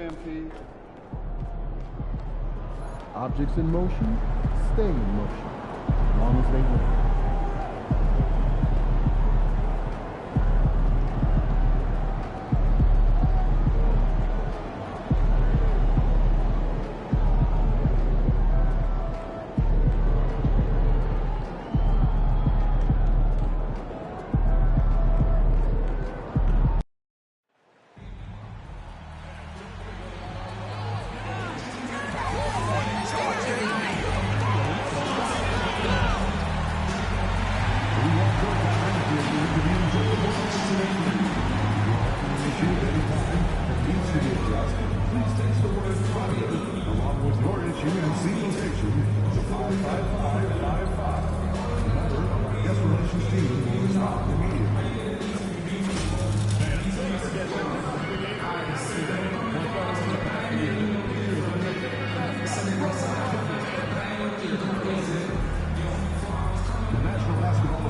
EMT. Objects in motion, stay in motion, as long as they move.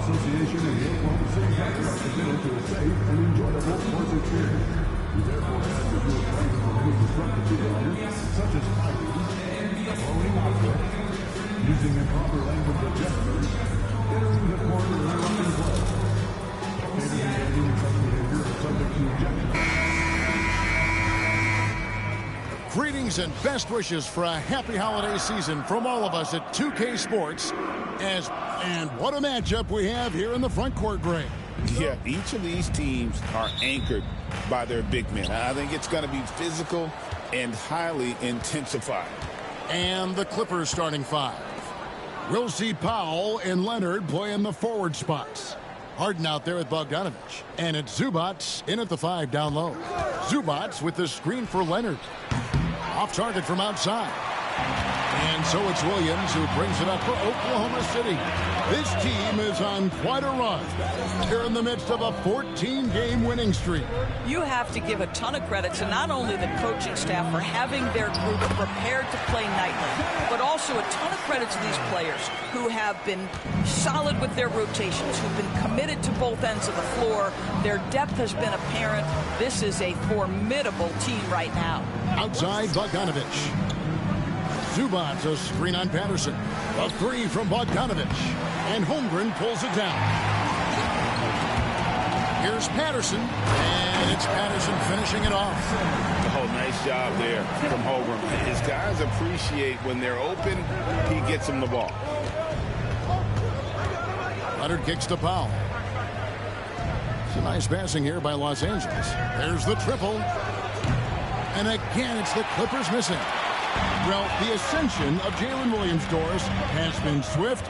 Association and the Oklahoma City Thunder are committed to a safe and enjoyable sports experience. We therefore ask that you refrain from any disruptive behavior, such as fighting, throwing objects, using improper language or gestures, entering the corner and interrupting play. Spectators engaging in such behavior are subject to ejection. Greetings and best wishes for a happy holiday season from all of us at 2K Sports. And what a matchup we have here in the front court, Greg. Yeah, each of these teams are anchored by their big men. I think it's going to be physical and highly intensified. And the Clippers starting five. We'll see Powell and Leonard play in the forward spots. Harden out there with Bogdanovich. And it's Zubac in at the 5 down low. Zubac with the screen for Leonard. Off target from outside. And so it's Williams who brings it up for Oklahoma City. This team is on quite a run. They're in the midst of a 14-game winning streak. You have to give a ton of credit to not only the coaching staff for having their group prepared to play nightly, but also a ton of credit to these players who have been solid with their rotations, who've been committed to both ends of the floor. Their depth has been apparent. This is a formidable team right now. Outside, Bogdanovich. Zubac, a screen on Patterson. A 3 from Bogdanovich. And Holmgren pulls it down. Here's Patterson. And it's Patterson finishing it off. Oh, nice job there from Holmgren. His guys appreciate when they're open, he gets them the ball. Leonard kicks to Powell. It's a nice passing here by Los Angeles. There's the triple. And again, it's the Clippers missing. Well, the ascension of Jalen Williams-Dors has been swift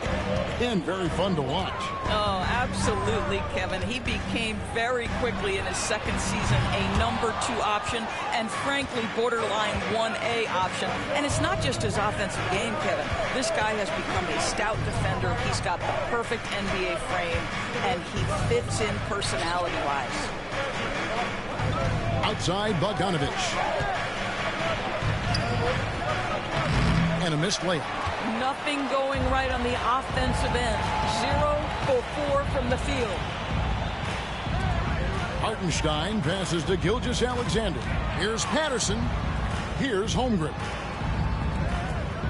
and very fun to watch. Oh, absolutely, Kevin. He became very quickly in his second season a number 2 option and, frankly, borderline 1A option. And it's not just his offensive game, Kevin. This guy has become a stout defender. He's got the perfect NBA frame, and he fits in personality-wise. Outside, Bogdanovich. And a missed layup. Nothing going right on the offensive end. 0 for 4 from the field. Hartenstein passes to Gilgeous-Alexander. Here's Patterson. Here's Holmgren.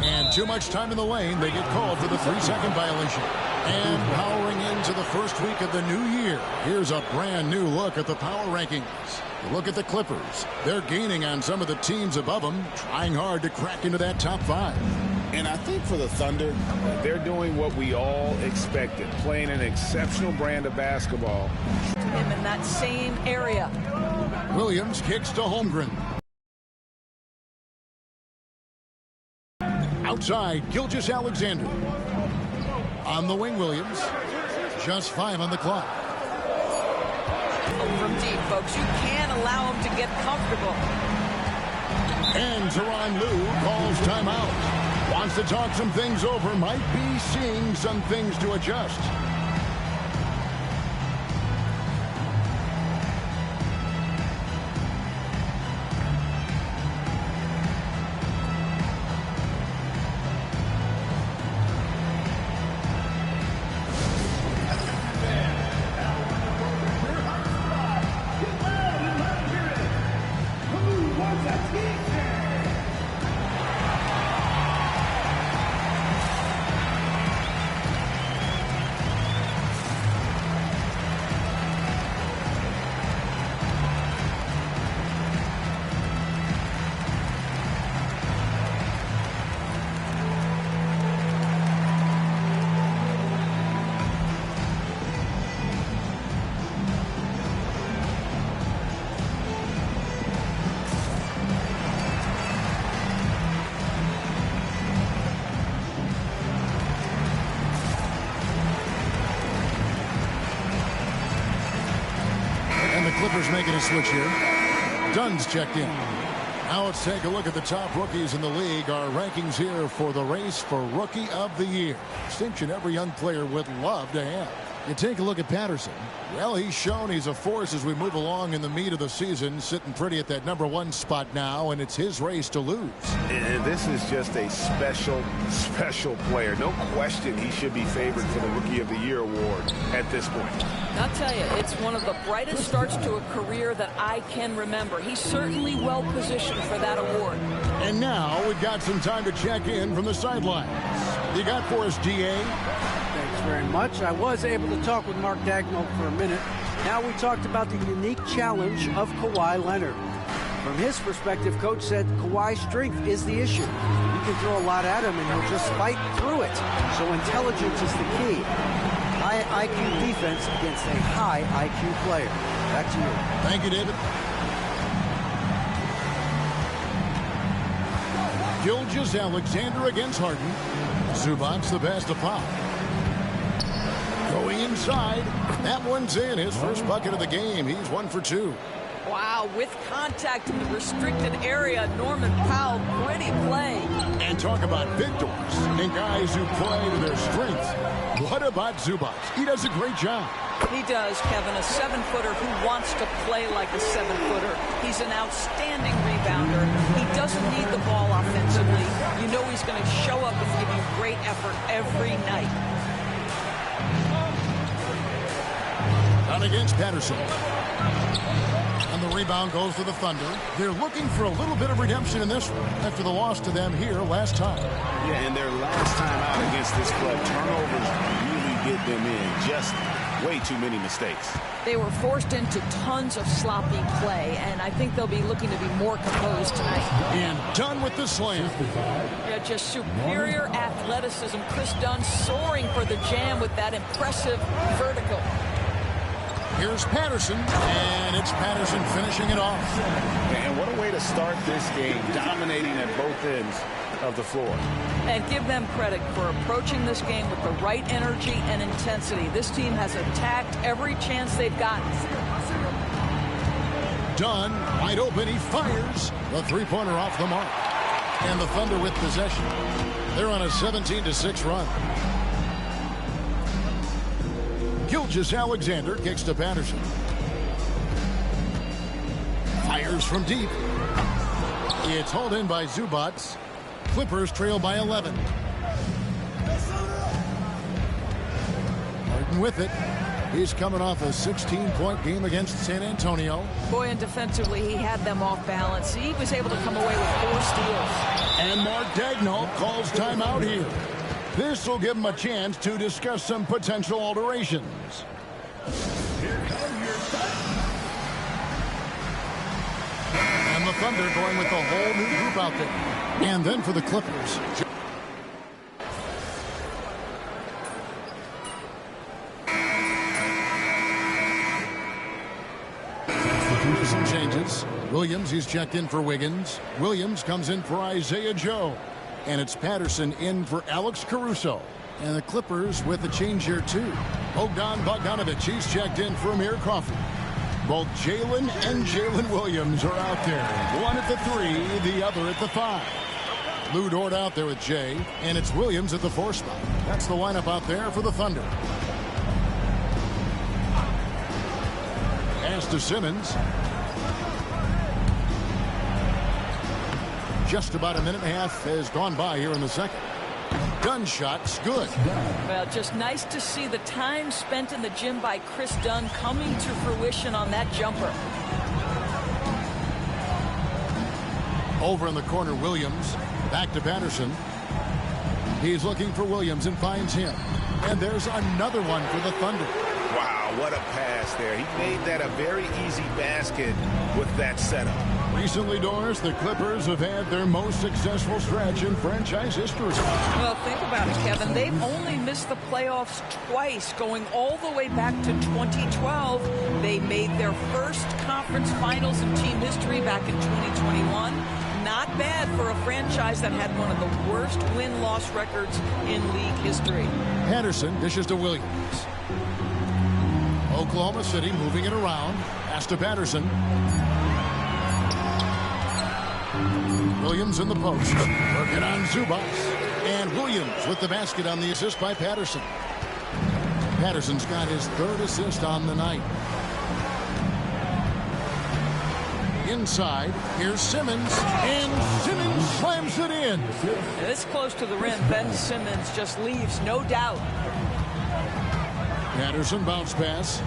And too much time in the lane. They get called for the 3-second violation. And powering into the first week of the new year, here's a brand new look at the power rankings. Look at the Clippers. They're gaining on some of the teams above them, trying hard to crack into that top 5. And I think for the Thunder, they're doing what we all expected, playing an exceptional brand of basketball. Him in that same area. Williams kicks to Holmgren. Outside, Gilgeous-Alexander. On the wing, Williams. Just 5 on the clock. From deep, folks. You can't allow him to get comfortable. And Tyronn Lue calls timeout. Wants to talk some things over. Might be seeing some things to adjust. That's it. Clippers making a switch here. Dunn's checked in. Now let's take a look at the top rookies in the league. Our rankings here for the race for Rookie of the Year. Distinction every young player would love to have. You take a look at Patterson. Well, he's shown he's a force as we move along in the meat of the season, sitting pretty at that #1 spot now, and it's his race to lose. And this is just a special player. No question he should be favored for the Rookie of the Year award at this point. I'll tell you, it's one of the brightest starts to a career that I can remember. He's certainly well positioned for that award. And now we've got some time to check in from the sidelines. You got for us, DA? Thanks very much. I was able to talk with Mark Daigneault for a minute. Now we talked about the unique challenge of Kawhi Leonard. From his perspective, Coach said Kawhi's strength is the issue. You can throw a lot at him and he'll just fight through it. So intelligence is the key. High IQ defense against a high IQ player. Back to you. Thank you, David. Gilgeous-Alexander against Harden. Zubac's the pass to Pop. Going inside. That one's in. His first bucket of the game. He's 1 for 2. Wow, with contact in the restricted area, Norman Powell, pretty play. And talk about victors and guys who play to their strengths. What about Zubac? He does a great job. He does, Kevin, a 7-footer who wants to play like a 7-footer. He's an outstanding rebounder. He doesn't need the ball offensively. You know he's going to show up and give you great effort every night. Down against Patterson. And the rebound goes to the Thunder. They're looking for a little bit of redemption in this one after the loss to them here last time. Yeah, and their last time out against this club, turnovers really did them in. Just way too many mistakes. They were forced into tons of sloppy play, and I think they'll be looking to be more composed tonight. And Dunn with the slam. Yeah, just superior athleticism. Chris Dunn soaring for the jam with that impressive vertical. Here's Patterson, and it's Patterson finishing it off. And what a way to start this game, dominating at both ends of the floor. And give them credit for approaching this game with the right energy and intensity. This team has attacked every chance they've gotten. Dunn, wide open, he fires. The three-pointer off the mark. And the Thunder with possession. They're on a 17-6 run. Gilgeous-Alexander kicks to Patterson. Fires from deep. It's hauled in by Zubac. Clippers trail by 11. Harden with it. He's coming off a 16-point game against San Antonio. Boy, and defensively, he had them off balance. He was able to come away with 4 steals. And Mark Daigneault calls timeout here. This will give him a chance to discuss some potential alterations. And the Thunder going with a whole new group out there. And then for the Clippers. Some changes. Williams, he's checked in for Wiggins. Williams comes in for Isaiah Joe. And it's Patterson in for Alex Caruso. And the Clippers with a change here, too. Bogdan Bogdanovic, he's checked in for Amir Coffey. Both Jalen and Jalen Williams are out there. One at the 3, the other at the 5. Lou Dort out there with Jay. And it's Williams at the 4 spot. That's the lineup out there for the Thunder. Pass to Simmons. Just about a minute and a half has gone by here in the second. Dunn shot's good. Well, just nice to see the time spent in the gym by Chris Dunn coming to fruition on that jumper. Over in the corner, Williams. Back to Patterson. He's looking for Williams and finds him. And there's another one for the Thunder. Wow, what a pass there. He made that a very easy basket with that setup. Recently, Doris, the Clippers have had their most successful stretch in franchise history. Well, think about it, Kevin. They've only missed the playoffs twice, going all the way back to 2012. They made their first conference finals in team history back in 2021. Not bad for a franchise that had one of the worst win-loss records in league history. Patterson dishes to Williams. Oklahoma City moving it around. Pass to Patterson. Williams in the post. Working on Zubats. And Williams with the basket on the assist by Patterson. Patterson's got his 3rd assist on the night. Inside, here's Simmons, and Simmons slams it in. This close to the rim, Ben Simmons just leaves, no doubt. Patterson bounce pass.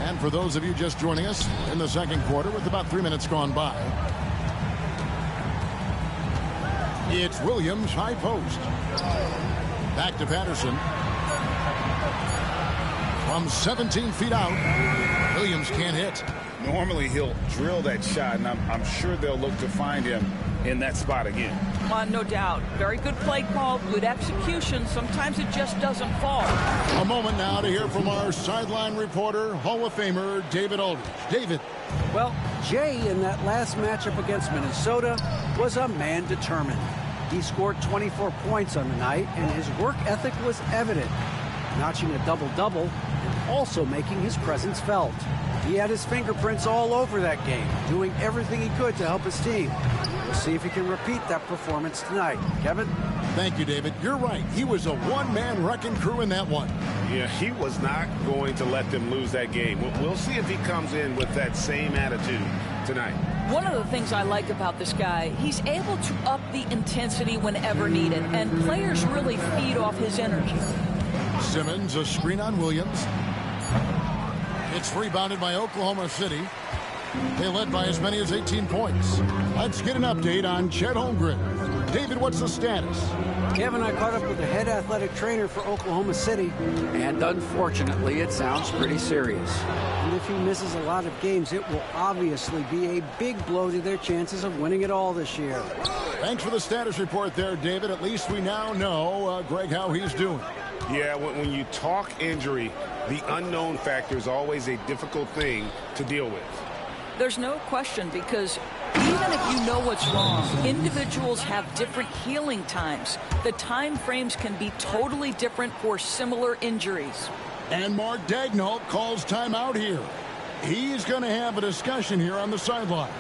And for those of you just joining us in the second quarter with about 3 minutes gone by, it's Williams high post. Back to Patterson. From 17 feet out, Williams can't hit. Normally he'll drill that shot, and I'm sure they'll look to find him in that spot again. No doubt. Very good play call, good execution. Sometimes it just doesn't fall. A moment now to hear from our sideline reporter, Hall of Famer David Aldridge. David. Well, Jay in that last matchup against Minnesota was a man determined. He scored 24 points on the night, and his work ethic was evident, notching a double-double and also making his presence felt. He had his fingerprints all over that game, doing everything he could to help his team. We'll see if he can repeat that performance tonight. Kevin? Thank you, David. You're right. He was a one-man wrecking crew in that one. Yeah, he was not going to let them lose that game. We'll see if he comes in with that same attitude tonight. One of the things I like about this guy, he's able to up the intensity whenever needed, and players really feed off his energy. Simmons, a screen on Williams. It's rebounded by Oklahoma City. They led by as many as 18 points. Let's get an update on Chet Holmgren. David, what's the status? Kevin, I caught up with the head athletic trainer for Oklahoma City, and unfortunately, it sounds pretty serious. And if he misses a lot of games, it will obviously be a big blow to their chances of winning it all this year. Thanks for the status report there, David. At least we now know, Greg, how he's doing. Yeah, when you talk injury, the unknown factor is always a difficult thing to deal with. There's no question, because even if you know what's wrong, individuals have different healing times. The time frames can be totally different for similar injuries. And Mark Daigneault calls timeout here. He's going to have a discussion here on the sideline.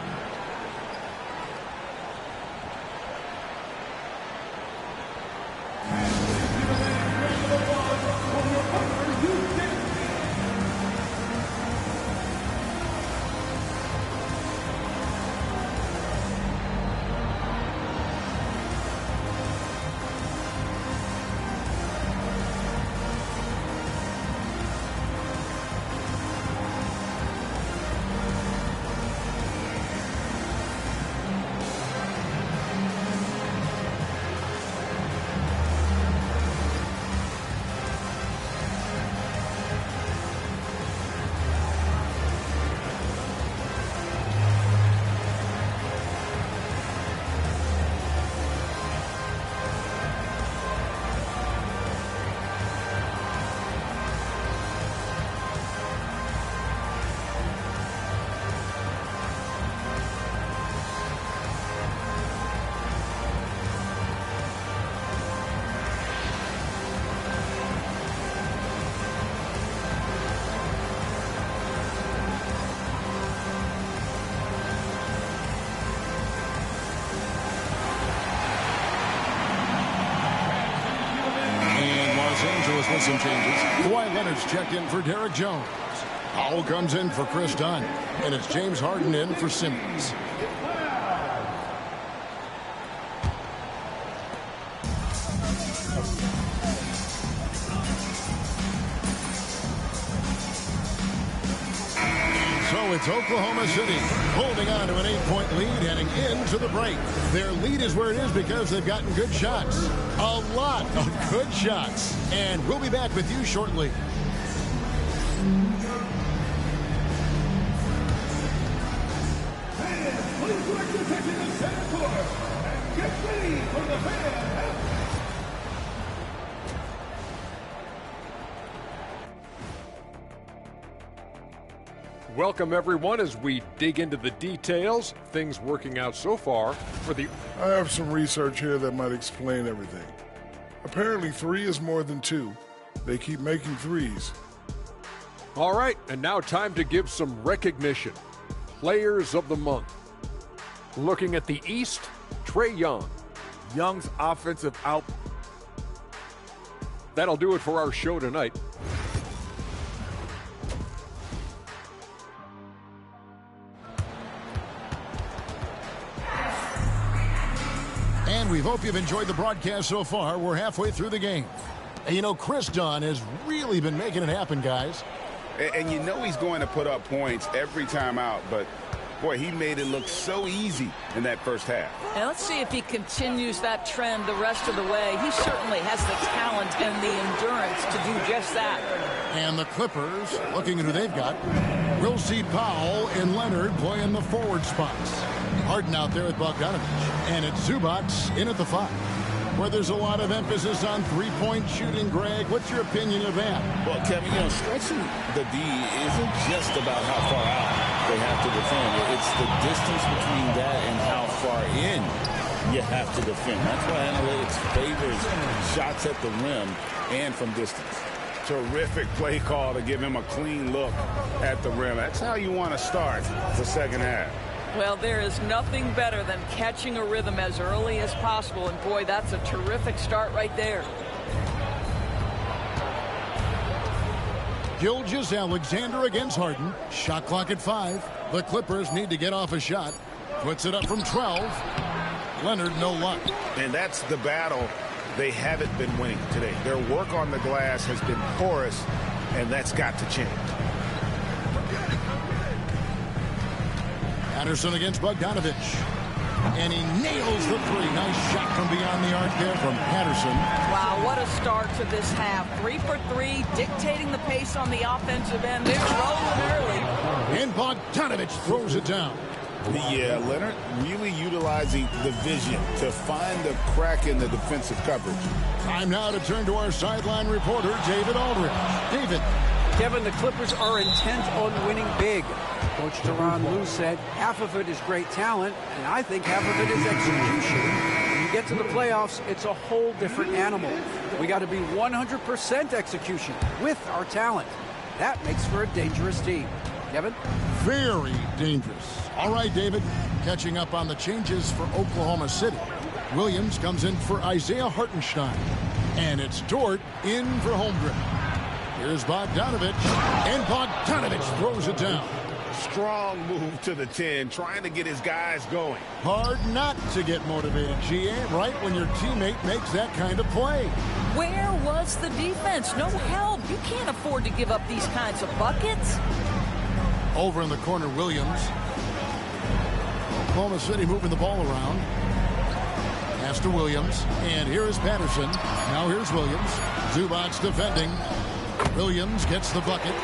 With some changes, Kawhi Leonard's checked in for Derek Jones. Powell comes in for Chris Dunn, and it's James Harden in for Simmons. So it's Oklahoma City holding on to an 8-point lead heading into the break. Their lead is where it is because they've gotten good shots. A lot of good shots. And we'll be back with you shortly. Please direct your attention to center court and get ready for the fan. Welcome, everyone, as we dig into the details. Things working out so far for the... I have some research here that might explain everything. Apparently, 3 is more than 2. They keep making threes. All right, and now time to give some recognition. Players of the month. Looking at the East, Trae Young. Young's offensive out. That'll do it for our show tonight. And we hope you've enjoyed the broadcast so far. We're halfway through the game. And you know, Chris Dunn has really been making it happen, guys. And you know he's going to put up points every time out, but boy, he made it look so easy in that first half. And let's see if he continues that trend the rest of the way. He certainly has the talent and the endurance to do just that. And the Clippers, looking at who they've got, we'll see Powell and Leonard playing the forward spots. Harden out there with Bogdanovich. And it's Zubac in at the 5. Where there's a lot of emphasis on three-point shooting, Greg. What's your opinion of that? Well, Kevin, you know, stretching the D isn't just about how far out they have to defend. It's the distance between that and how far in you have to defend. That's why analytics favors shots at the rim and from distance. Terrific play call to give him a clean look at the rim. That's how you want to start the second half. Well, there is nothing better than catching a rhythm as early as possible. And, boy, that's a terrific start right there. Gilgeous-Alexander against Harden. Shot clock at 5. The Clippers need to get off a shot. Puts it up from 12. Leonard, no luck. And that's the battle they haven't been winning today. Their work on the glass has been porous, and that's got to change. Patterson against Bogdanovich. And he nails the 3. Nice shot from beyond the arc there from Patterson. Wow, what a start to this half. 3 for 3, dictating the pace on the offensive end. They're rolling early. And Bogdanovich throws it down. Yeah, Leonard really utilizing the vision to find the crack in the defensive coverage. Time now to turn to our sideline reporter, David Aldridge. David. Kevin, the Clippers are intent on winning big. Coach Tyronn Lue said half of it is great talent, and I think half of it is execution. When you get to the playoffs, it's a whole different animal. We got to be 100% execution with our talent. That makes for a dangerous team. Kevin? Very dangerous. All right, David, catching up on the changes for Oklahoma City. Williams comes in for Isaiah Hartenstein. And it's Dort in for Holmgren. Here's Bogdanovich. And Bogdanovich throws it down. Strong move to the 10, trying to get his guys going. Hard not to get motivated, GA, right when your teammate makes that kind of play. Where was the defense? No help. You can't afford to give up these kinds of buckets. Over in the corner, Williams. Oklahoma City moving the ball around. Pass to Williams. And here is Patterson. Now here's Williams. Zubac defending. Williams gets the bucket.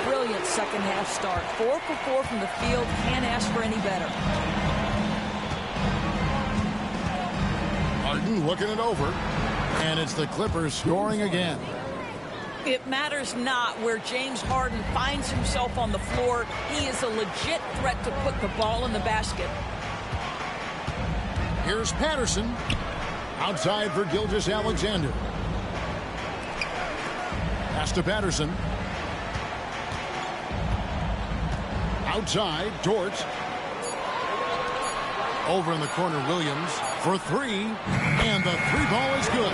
Brilliant second half start. 4 for 4 from the field. Can't ask for any better. Harden looking it over. And it's the Clippers scoring again. It matters not where James Harden finds himself on the floor. He is a legit threat to put the ball in the basket. Here's Patterson. Outside for Gilgeous-Alexander. Pass to Patterson. Outside, Dort. Over in the corner, Williams for 3. And the 3 ball is good.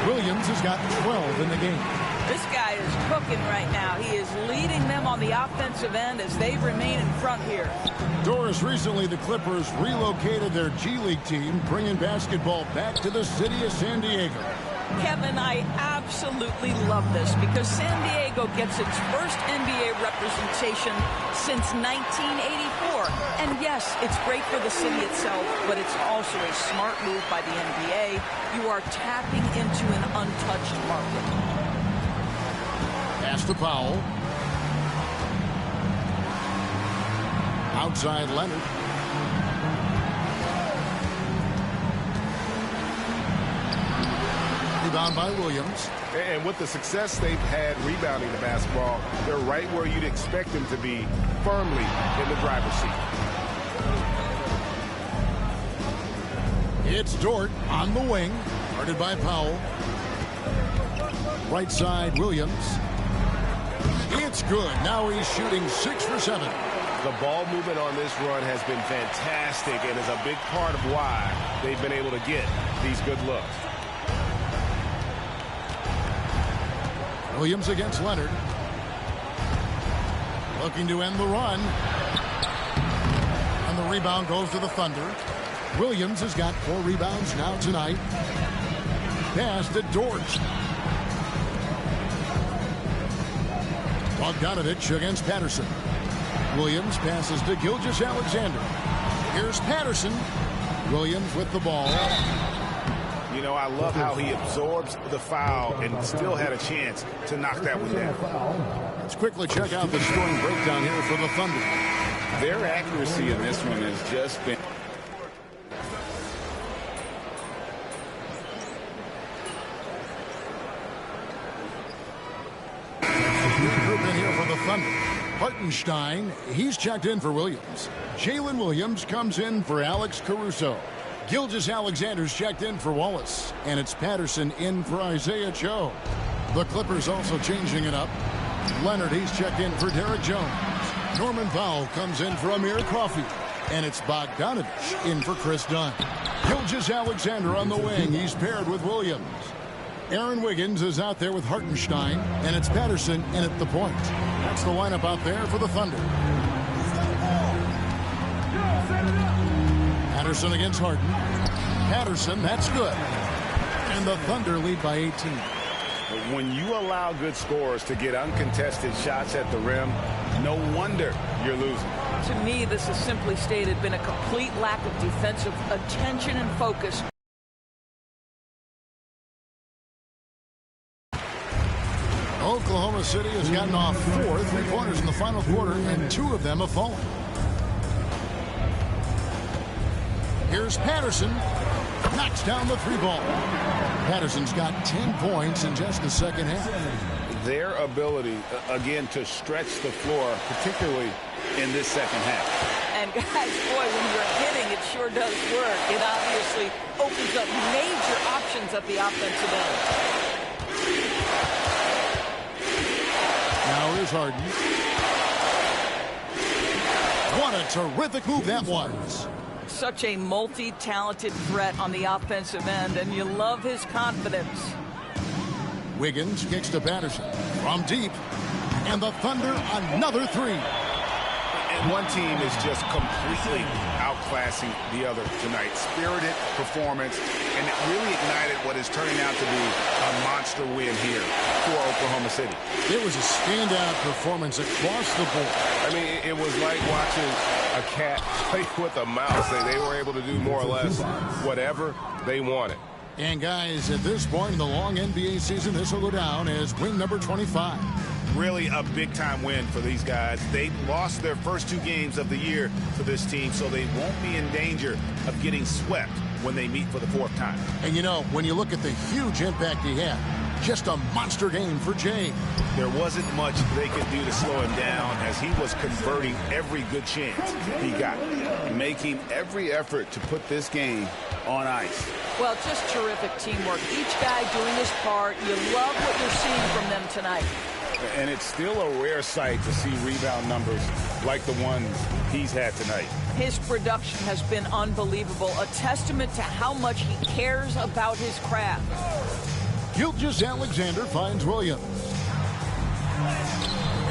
Williams has got 12 in the game. This guy is cooking right now. He is leading them on the offensive end as they remain in front here. Doris, recently the Clippers relocated their G League team, bringing basketball back to the city of San Diego. Kevin, I absolutely love this because San Diego gets its first NBA representation since 1984. And yes, it's great for the city itself, but it's also a smart move by the NBA. You are tapping into an untouched market. Pass to Powell. Outside Leonard. Rebound by Williams. And with the success they've had rebounding the basketball, they're right where you'd expect them to be, firmly in the driver's seat. It's Dort on the wing, guarded by Powell. Right side, Williams. It's good. Now he's shooting 6 for 7. The ball movement on this run has been fantastic and is a big part of why they've been able to get these good looks. Williams against Leonard. Looking to end the run. And the rebound goes to the Thunder. Williams has got 4 rebounds now tonight. Pass to Dort. Bogdanovich against Patterson. Williams passes to Gilgeous-Alexander. Here's Patterson. Williams with the ball. You know, I love how he absorbs the foul and still had a chance to knock that one down. Let's quickly check out the scoring breakdown here for the Thunder. Their accuracy in this one has just been... Group in here for the Thunder. Hartenstein, he's checked in for Williams. Jalen Williams comes in for Alex Caruso. Gilgeous-Alexander's checked in for Wallace. And it's Patterson in for Isaiah Joe. The Clippers also changing it up. Leonard, he's checked in for Derek Jones. Norman Powell comes in for Amir Coffey. And it's Bogdanovich in for Chris Dunn. Gilgeous-Alexander on the wing. He's paired with Williams. Aaron Wiggins is out there with Hartenstein. And it's Patterson in at the point. That's the lineup out there for the Thunder. Patterson against Harden. Patterson, that's good. And the Thunder lead by 18. When you allow good scorers to get uncontested shots at the rim, no wonder you're losing. To me, this has simply stated been a complete lack of defensive attention and focus. Oklahoma City has gotten off 4 3-pointers in the final quarter, and 2 of them have fallen. Here's Patterson. Knocks down the 3-ball. Patterson's got 10 points in just the second half. Their ability, again, to stretch the floor, particularly in this second half. And guys, boy, when you're hitting, it sure does work. It obviously opens up major options at the offensive end. Now here's Harden. What a terrific move that was. Such a multi-talented threat on the offensive end, and you love his confidence. Wiggins kicks to Patterson from deep. And the Thunder, another 3. And one team is just completely outclassing the other tonight. Spirited performance, and it really ignited what is turning out to be a monster win here for Oklahoma City. It was a standout performance across the board. I mean, it was like watching a cat play with a mouse. They were able to do more or less whatever they wanted. And guys, at this point in the long NBA season, this will go down as win number 25. Really a big-time win for these guys. They lost their first 2 games of the year to this team, so they won't be in danger of getting swept when they meet for the 4th time. And you know, when you look at the huge impact he had, just a monster game for Jay. There wasn't much they could do to slow him down as he was converting every good chance he got. Making every effort to put this game on ice. Well, just terrific teamwork. Each guy doing his part. You love what you're seeing from them tonight. And it's still a rare sight to see rebound numbers like the ones he's had tonight. His production has been unbelievable, a testament to how much he cares about his craft. Gilgeous-Alexander finds Williams.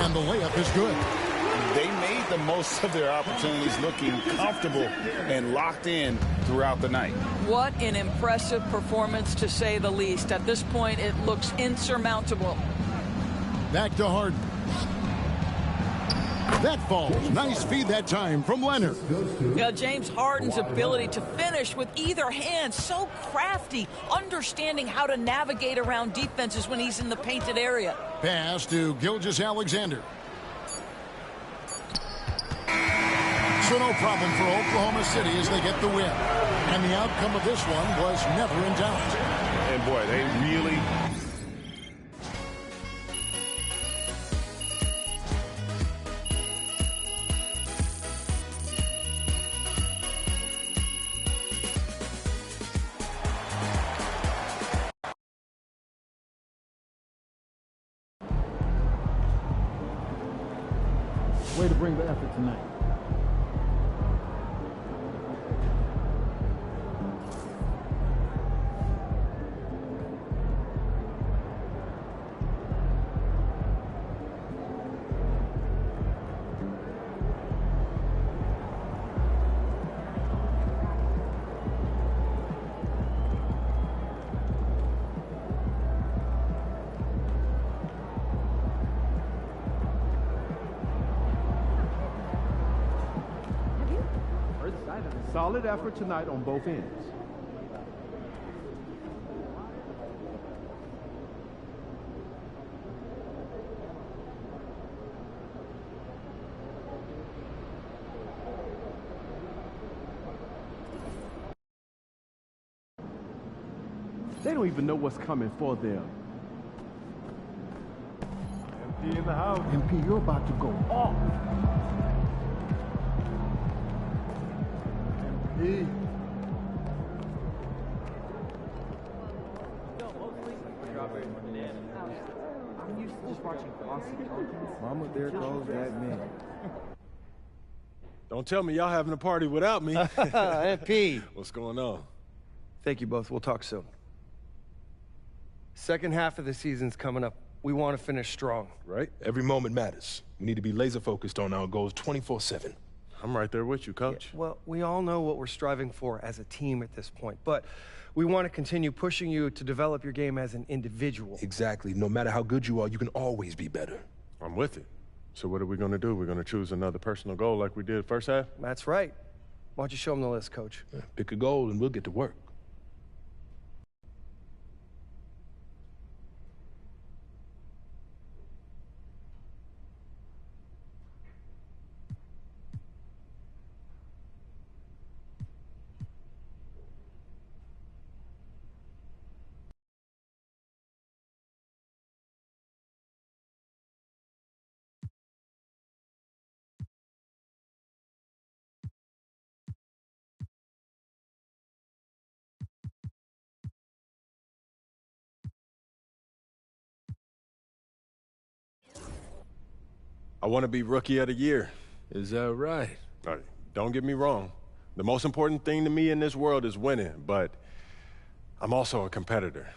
And the layup is good. They made the most of their opportunities, looking comfortable and locked in throughout the night. What an impressive performance, to say the least. At this point, it looks insurmountable. Back to Harden. That falls. Nice feed that time from Leonard. Yeah, James Harden's ability to finish with either hand, so crafty, understanding how to navigate around defenses when he's in the painted area. Pass to Gilgeous-Alexander. So no problem for Oklahoma City as they get the win. And the outcome of this one was never in doubt. And boy, they really... Way to bring the effort tonight. Solid effort tonight on both ends. They don't even know what's coming for them. MP in the house. MP, you're about to go off. MP. I'm used to just watching Aussie Elkins. Mama, there goes that man. Don't tell me y'all having a party without me. MP. What's going on? Thank you both. We'll talk soon. Second half of the season's coming up. We want to finish strong. Right? Every moment matters. We need to be laser focused on our goals 24/7. I'm right there with you, Coach. Yeah, well, we all know what we're striving for as a team at this point, but we want to continue pushing you to develop your game as an individual. Exactly. No matter how good you are, you can always be better. I'm with it. So what are we going to do? We're going to choose another personal goal like we did first half? That's right. Why don't you show them the list, Coach? Yeah, pick a goal and we'll get to work. I want to be Rookie of the Year. Is that right? Don't get me wrong. The most important thing to me in this world is winning, but I'm also a competitor.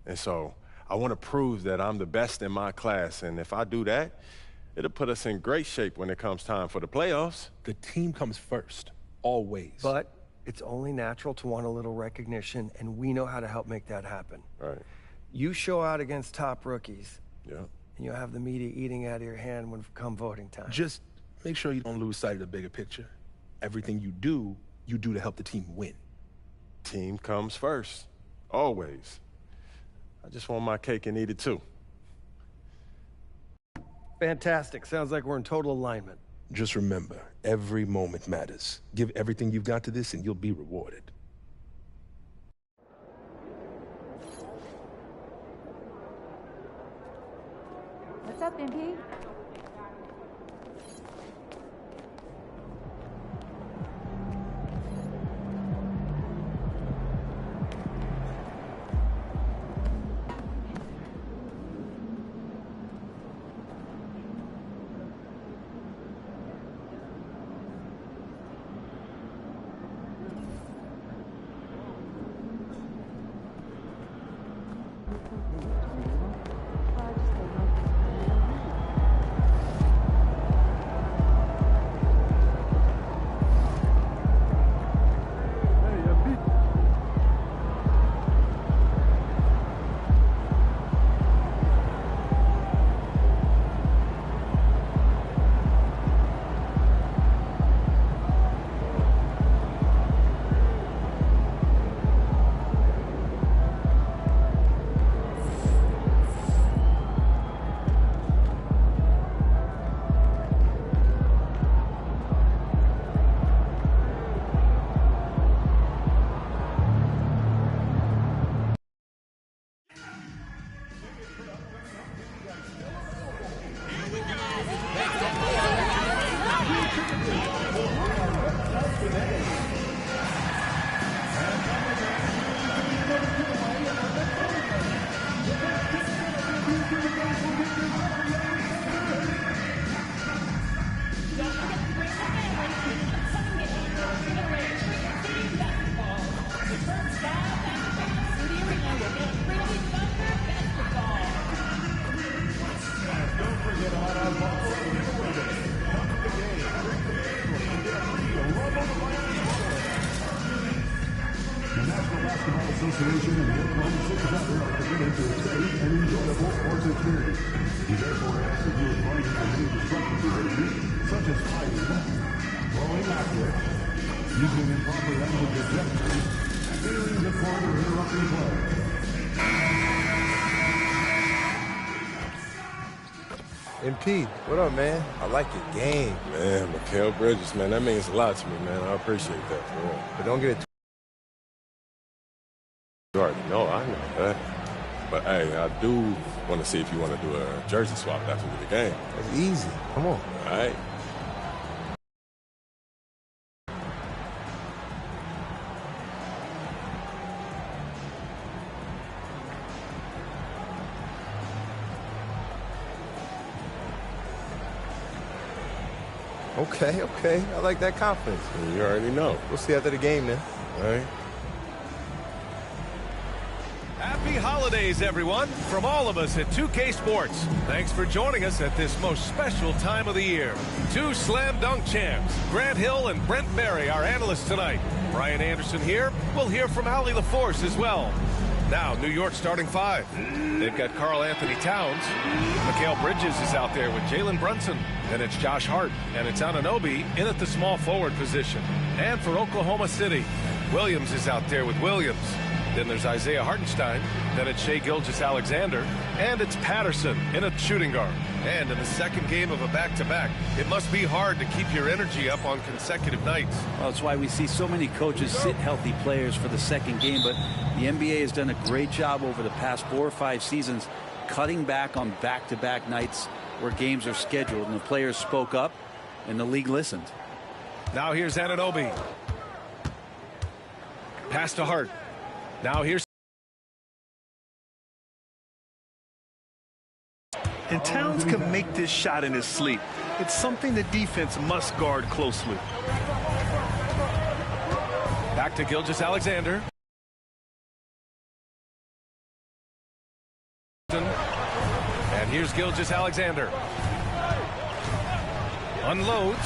And so I want to prove that I'm the best in my class, and if I do that, it'll put us in great shape when it comes time for the playoffs. The team comes first, always. But it's only natural to want a little recognition, and we know how to help make that happen. Right. You show out against top rookies. Yeah. And you'll have the media eating out of your hand when come voting time. Just make sure you don't lose sight of the bigger picture. Everything you do to help the team win. Team comes first, always. I just want my cake and eat it too. Fantastic. Sounds like we're in total alignment. Just remember, every moment matters. Give everything you've got to this and you'll be rewarded. What's up, MP? Basketball Association and the Oklahoma City Thunder are committed to a safe and enjoyable sports experience. We therefore ask that you avoid any destructive behaviors such as fighting, throwing objects, using improper language or gestures, and entering the court or interrupting play. MP, what up, man? I like your game. Man, Mikal Bridges, man, that means a lot to me, man. I appreciate that, for real. But don't get it You already know, I know that. But, hey, I do want to see if you want to do a jersey swap after the game. That's easy. Come on. All right. Okay. I like that confidence. You already know. We'll see after the game, then. All right. Happy holidays, everyone, from all of us at 2K Sports. Thanks for joining us at this most special time of the year. Two slam dunk champs, Grant Hill and Brent Barry, our analysts tonight. Brian Anderson here. We'll hear from Allie LaForce as well. Now, New York starting five. They've got Karl Anthony Towns. Mikal Bridges is out there with Jalen Brunson. Then it's Josh Hart. And it's Anunoby in at the small forward position. And for Oklahoma City, Williams is out there with Williams. Then there's Isaiah Hartenstein. Then it's Shai Gilgeous-Alexander. And it's Patterson in at shooting guard. And in the second game of a back-to-back, it must be hard to keep your energy up on consecutive nights. Well, that's why we see so many coaches sit healthy players for the second game. But the NBA has done a great job over the past 4 or 5 seasons cutting back on back-to-back nights where games are scheduled. And the players spoke up, and the league listened. Now here's Anunoby. Pass to Hart. Now here's... And Towns can make this shot in his sleep. It's something the defense must guard closely. Back to Gilgeous-Alexander. And here's Gilgeous-Alexander. Unloads.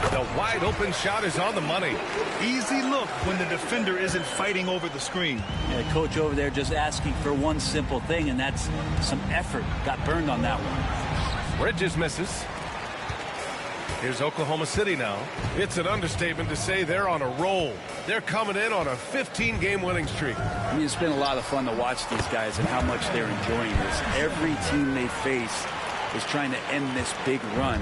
The wide open shot is on the money. Easy look when the defender isn't fighting over the screen. Yeah, coach over there just asking for one simple thing, and that's some effort. Got burned on that one. Bridges misses. Here's Oklahoma City now. It's an understatement to say they're on a roll. They're coming in on a 15-game winning streak. I mean, it's been a lot of fun to watch these guys and how much they're enjoying this. Every team they face is trying to end this big run.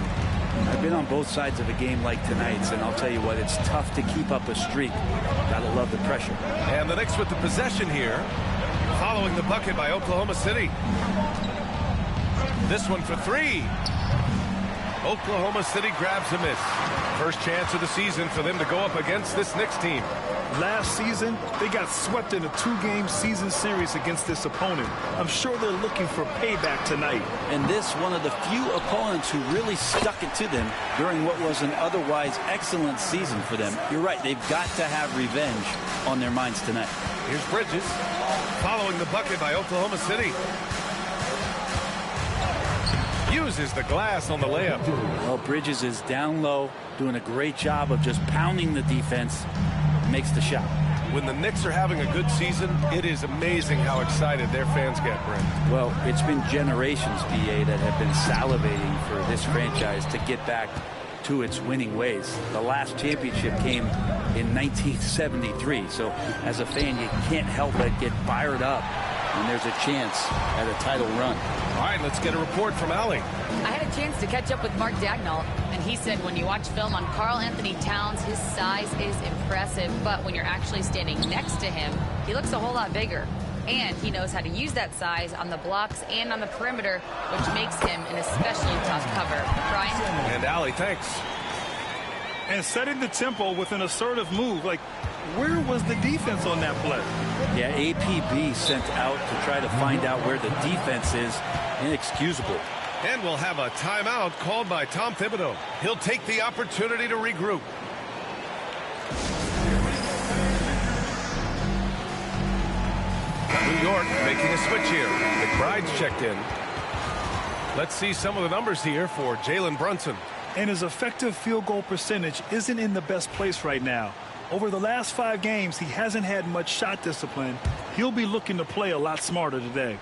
I've been on both sides of a game like tonight's, and I'll tell you what, it's tough to keep up a streak. Gotta love the pressure. And the Knicks with the possession here, following the bucket by Oklahoma City. This one for three. Oklahoma City grabs a miss. First chance of the season for them to go up against this Knicks team. Last season, they got swept in a 2-game season series against this opponent. I'm sure they're looking for payback tonight. And this one of the few opponents who really stuck it to them during what was an otherwise excellent season for them. You're right, they've got to have revenge on their minds tonight. Here's Bridges, following the bucket by Oklahoma City. Uses the glass on the layup. Well, Bridges is down low, doing a great job of just pounding the defense. Makes the shot. When the Knicks are having a good season, it is amazing how excited their fans get, Brent. Well, it's been generations, BA, that have been salivating for this franchise to get back to its winning ways. The last championship came in 1973, so as a fan, you can't help but get fired up when there's a chance at a title run. All right, let's get a report from Allie. I had a chance to catch up with Mark Daigneault, and he said when you watch film on Karl Anthony Towns, his size is impressive, but when you're actually standing next to him, he looks a whole lot bigger. And he knows how to use that size on the blocks and on the perimeter, which makes him an especially tough cover. Brian? And Allie, thanks. And setting the tempo with an assertive move. Like, where was the defense on that play? Yeah, APB sent out to try to find out where the defense is. Inexcusable. And we'll have a timeout called by Tom Thibodeau. He'll take the opportunity to regroup. New York making a switch here. McBride's checked in. Let's see some of the numbers here for Jalen Brunson. And his effective field goal percentage isn't in the best place right now. Over the last 5 games, he hasn't had much shot discipline. He'll be looking to play a lot smarter today.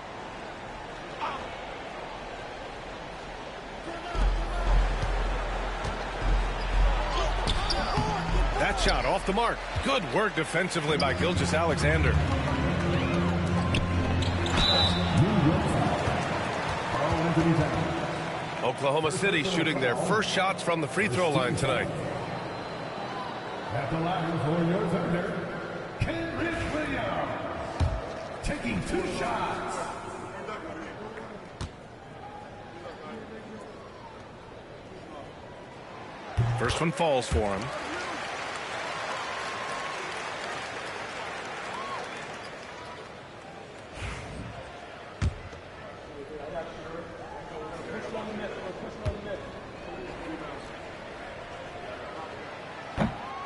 That shot off the mark. Good work defensively by Gilgeous-Alexander. Oklahoma City shooting their first shots from the free throw line tonight. At the line for your thunder, Kenrich Williams, taking 2 shots. First one falls for him.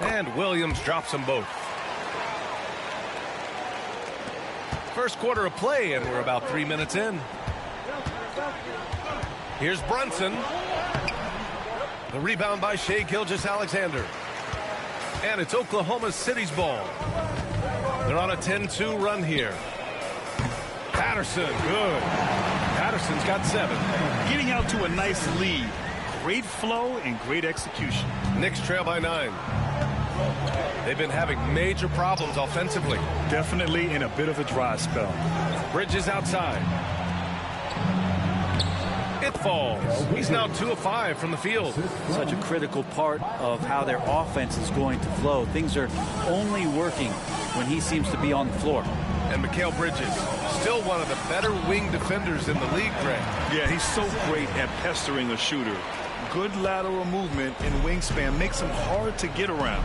And Williams drops them both. First quarter of play, and we're about 3 minutes in. Here's Brunson. The rebound by Shai Gilgeous-Alexander. And it's Oklahoma City's ball. They're on a 10-2 run here. Patterson, good. Patterson's got 7. Getting out to a nice lead. Great flow and great execution. Knicks trail by 9. They've been having major problems offensively. Definitely in a bit of a dry spell. Bridges outside. It falls. He's now 2 of 5 from the field. Such a critical part of how their offense is going to flow. Things are only working when he seems to be on the floor. And Mikal Bridges, still one of the better wing defenders in the league, Grant. Yeah, he's so great at pestering a shooter. Good lateral movement and wingspan makes him hard to get around.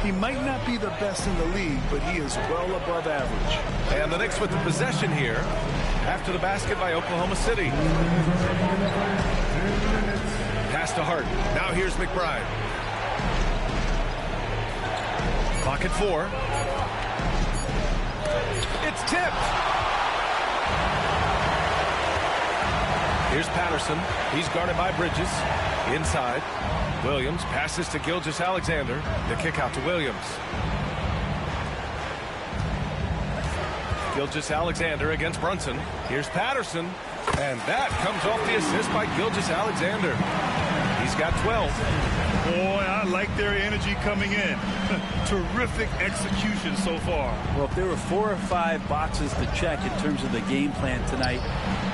He might not be the best in the league, but he is well above average. And the Knicks with the possession here after the basket by Oklahoma City. Pass to Harden. Now here's McBride. Clock at 4. It's tipped. Here's Patterson. He's guarded by Bridges. Inside. Williams passes to Gilgeous-Alexander. The kick out to Williams. Gilgeous-Alexander against Brunson. Here's Patterson. And that comes off the assist by Gilgeous-Alexander. He's got 12. Boy, I like their energy coming in. Terrific execution so far. Well, if there were 4 or 5 boxes to check in terms of the game plan tonight,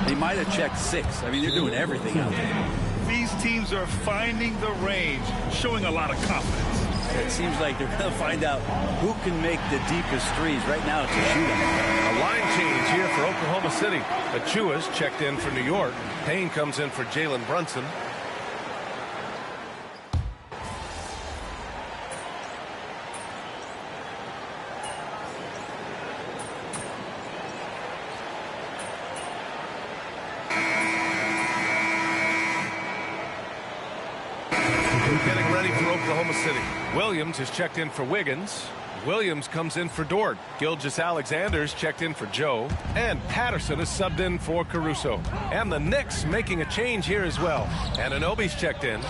they might have checked 6. I mean, they're doing everything out there. These teams are finding the range, showing a lot of confidence. It seems like they're going to find out who can make the deepest threes. Right now, it's a shootout. A line change here for Oklahoma City. Achua's checked in for New York. Payne comes in for Jalen Brunson. Getting ready for Oklahoma City. Williams is checked in for Wiggins. Williams comes in for Dort. Gilgeous-Alexander's checked in for Joe. And Patterson is subbed in for Caruso. And the Knicks making a change here as well. And Anunoby's checked in.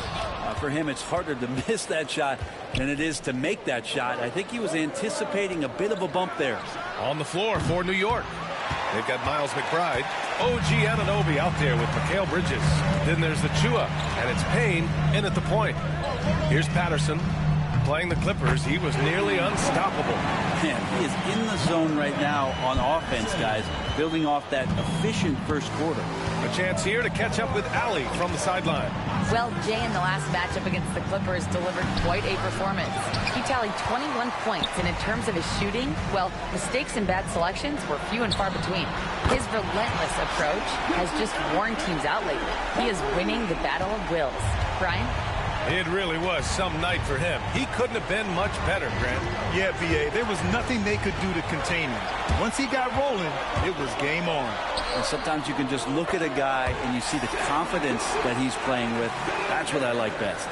For him, it's harder to miss that shot than it is to make that shot. I think he was anticipating a bit of a bump there. On the floor for New York. They've got Miles McBride. OG Anunoby out there with Mikal Bridges. Then there's Achua. And it's Payne in at the point. Here's Patterson. Playing the Clippers, he was nearly unstoppable. Man, he is in the zone right now on offense, guys, building off that efficient first quarter. A chance here to catch up with Allie from the sideline. Well, Jay in the last matchup against the Clippers delivered quite a performance. He tallied 21 points, and in terms of his shooting, well, mistakes and bad selections were few and far between. His relentless approach has just worn teams out lately. He is winning the battle of wills. Brian? It really was some night for him. He couldn't have been much better, Grant. Yeah, B.A., there was nothing they could do to contain him. Once he got rolling, it was game on. And sometimes you can just look at a guy and you see the confidence that he's playing with. That's what I like best.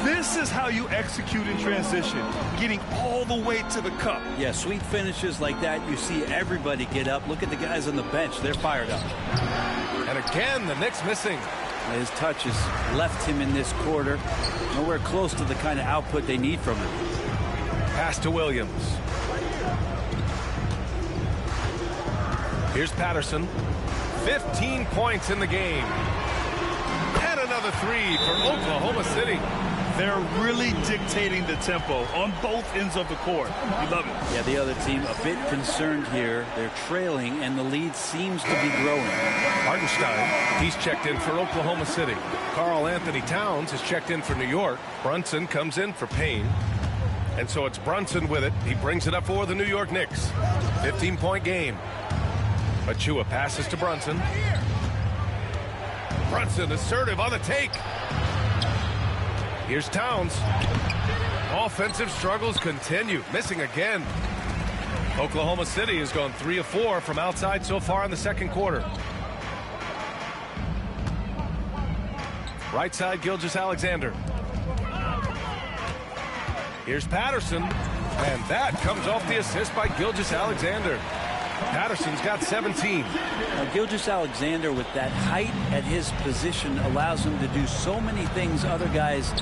This is how you execute in transition, getting all the way to the cup. Yeah, sweet finishes like that, you see everybody get up. Look at the guys on the bench. They're fired up. And again, the Knicks missing. His touches left him in this quarter. Nowhere close to the kind of output they need from him. Pass to Williams. Here's Patterson. 15 points in the game. And another three for Oklahoma City. They're really dictating the tempo on both ends of the court. You love it. Yeah, the other team a bit concerned here. They're trailing, and the lead seems to be growing. Hartenstein, he's checked in for Oklahoma City. Karl Anthony Towns is checked in for New York. Brunson comes in for Payne. And so it's Brunson with it. He brings it up for the New York Knicks. 15-point game. Achua passes to Brunson. Brunson assertive on the take. Here's Towns. Offensive struggles continue. Missing again. Oklahoma City has gone 3 of 4 from outside so far in the second quarter. Right side, Gilgeous-Alexander. Here's Patterson. And that comes off the assist by Gilgeous-Alexander. Patterson's got 17. Now, Gilgeous-Alexander, with that height at his position, allows him to do so many things other guys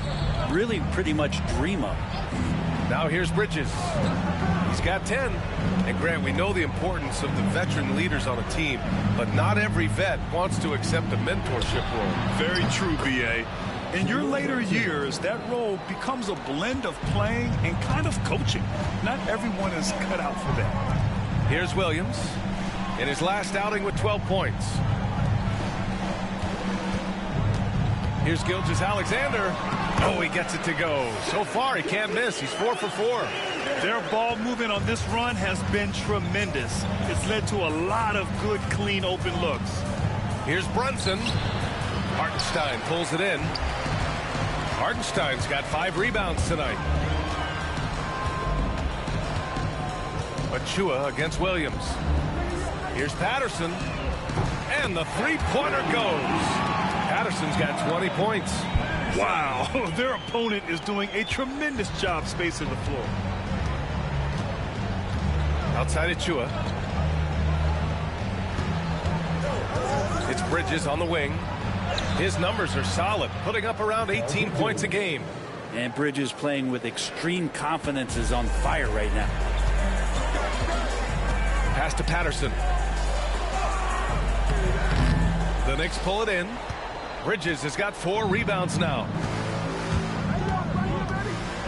really pretty much dream of. Now here's Bridges. He's got 10. And Grant, we know the importance of the veteran leaders on a team, but not every vet wants to accept a mentorship role. Very true, B.A. In your later years, that role becomes a blend of playing and kind of coaching. Not everyone is cut out for that. Here's Williams in his last outing with 12 points. Here's Gilgeous-Alexander. Oh, he gets it to go. So far, he can't miss. He's 4 for 4. Their ball movement on this run has been tremendous. It's led to a lot of good, clean, open looks. Here's Brunson. Hartenstein pulls it in. Hartenstein's got 5 rebounds tonight. Achua against Williams. Here's Patterson. And the three-pointer goes. Patterson's got 20 points. Wow, their opponent is doing a tremendous job spacing the floor. Outside Achua. It's Bridges on the wing. His numbers are solid, putting up around 18 points a game. And Bridges playing with extreme confidence, is on fire right now. Pass to Patterson. The Knicks pull it in. Bridges has got 4 rebounds now.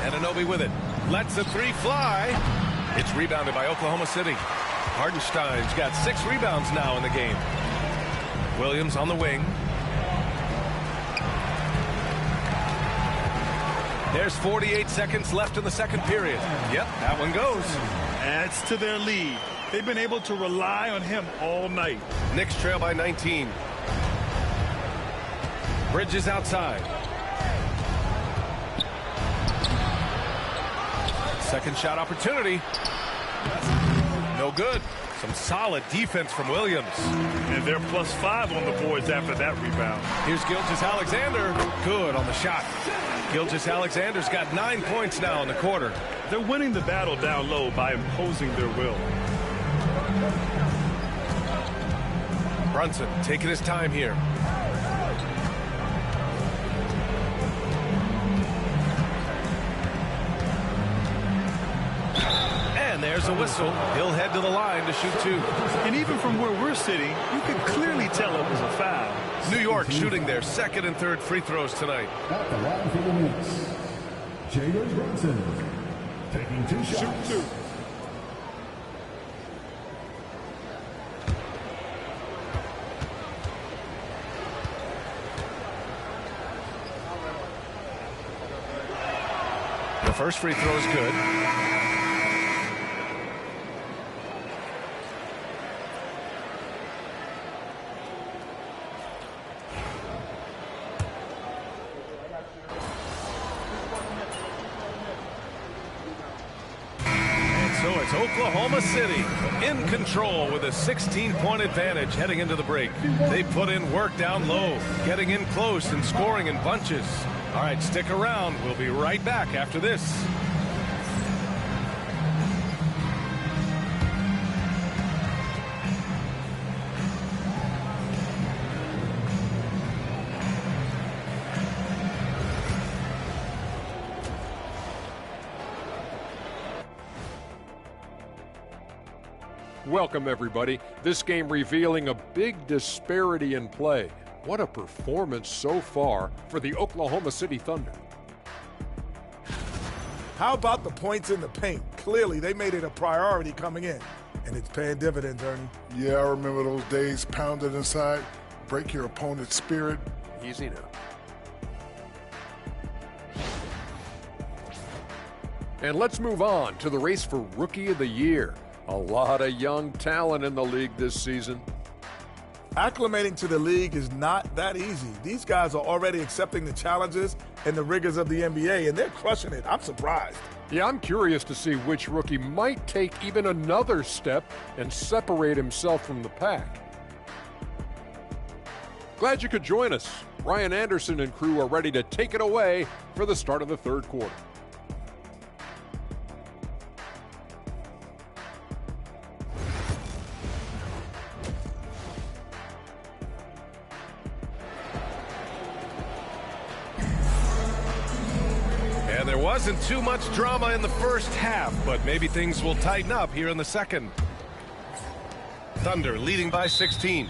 Anunoby with it. Lets the 3 fly. It's rebounded by Oklahoma City. Hartenstein's got 6 rebounds now in the game. Williams on the wing. There's 48 seconds left in the second period. Yep, that one goes. Adds to their lead. They've been able to rely on him all night. Knicks trail by 19. Bridges outside. Second shot opportunity. No good. Some solid defense from Williams. And they're +5 on the boards after that rebound. Here's Gilgeous-Alexander. Good on the shot. Gilgeous-Alexander's got 9 points now in the quarter. They're winning the battle down low by imposing their will. Brunson taking his time here. And there's a whistle. He'll head to the line to shoot 2. And even from where we're sitting, you can clearly tell it was a foul. New York shooting their second and third free throws tonight. At the line for the Knicks, Jalen Brunson taking 2 shots. Shoot 2. The first free throw is good. It's Oklahoma City in control with a 16-point advantage heading into the break. They put in work down low, getting in close and scoring in bunches. All right, stick around. We'll be right back after this. Welcome, everybody. This game revealing a big disparity in play. What a performance so far for the Oklahoma City Thunder. How about the points in the paint? Clearly, they made it a priority coming in, and it's paying dividends, Ernie. Yeah, I remember those days pounded inside. Break your opponent's spirit. Easy now. And let's move on to the race for Rookie of the Year. A lot of young talent in the league this season. Acclimating to the league is not that easy. These guys are already accepting the challenges and the rigors of the NBA, and they're crushing it. I'm surprised. Yeah, I'm curious to see which rookie might take even another step and separate himself from the pack. Glad you could join us. Ryan Anderson and crew are ready to take it away for the start of the third quarter. And there wasn't too much drama in the first half, but maybe things will tighten up here in the second. Thunder leading by 16.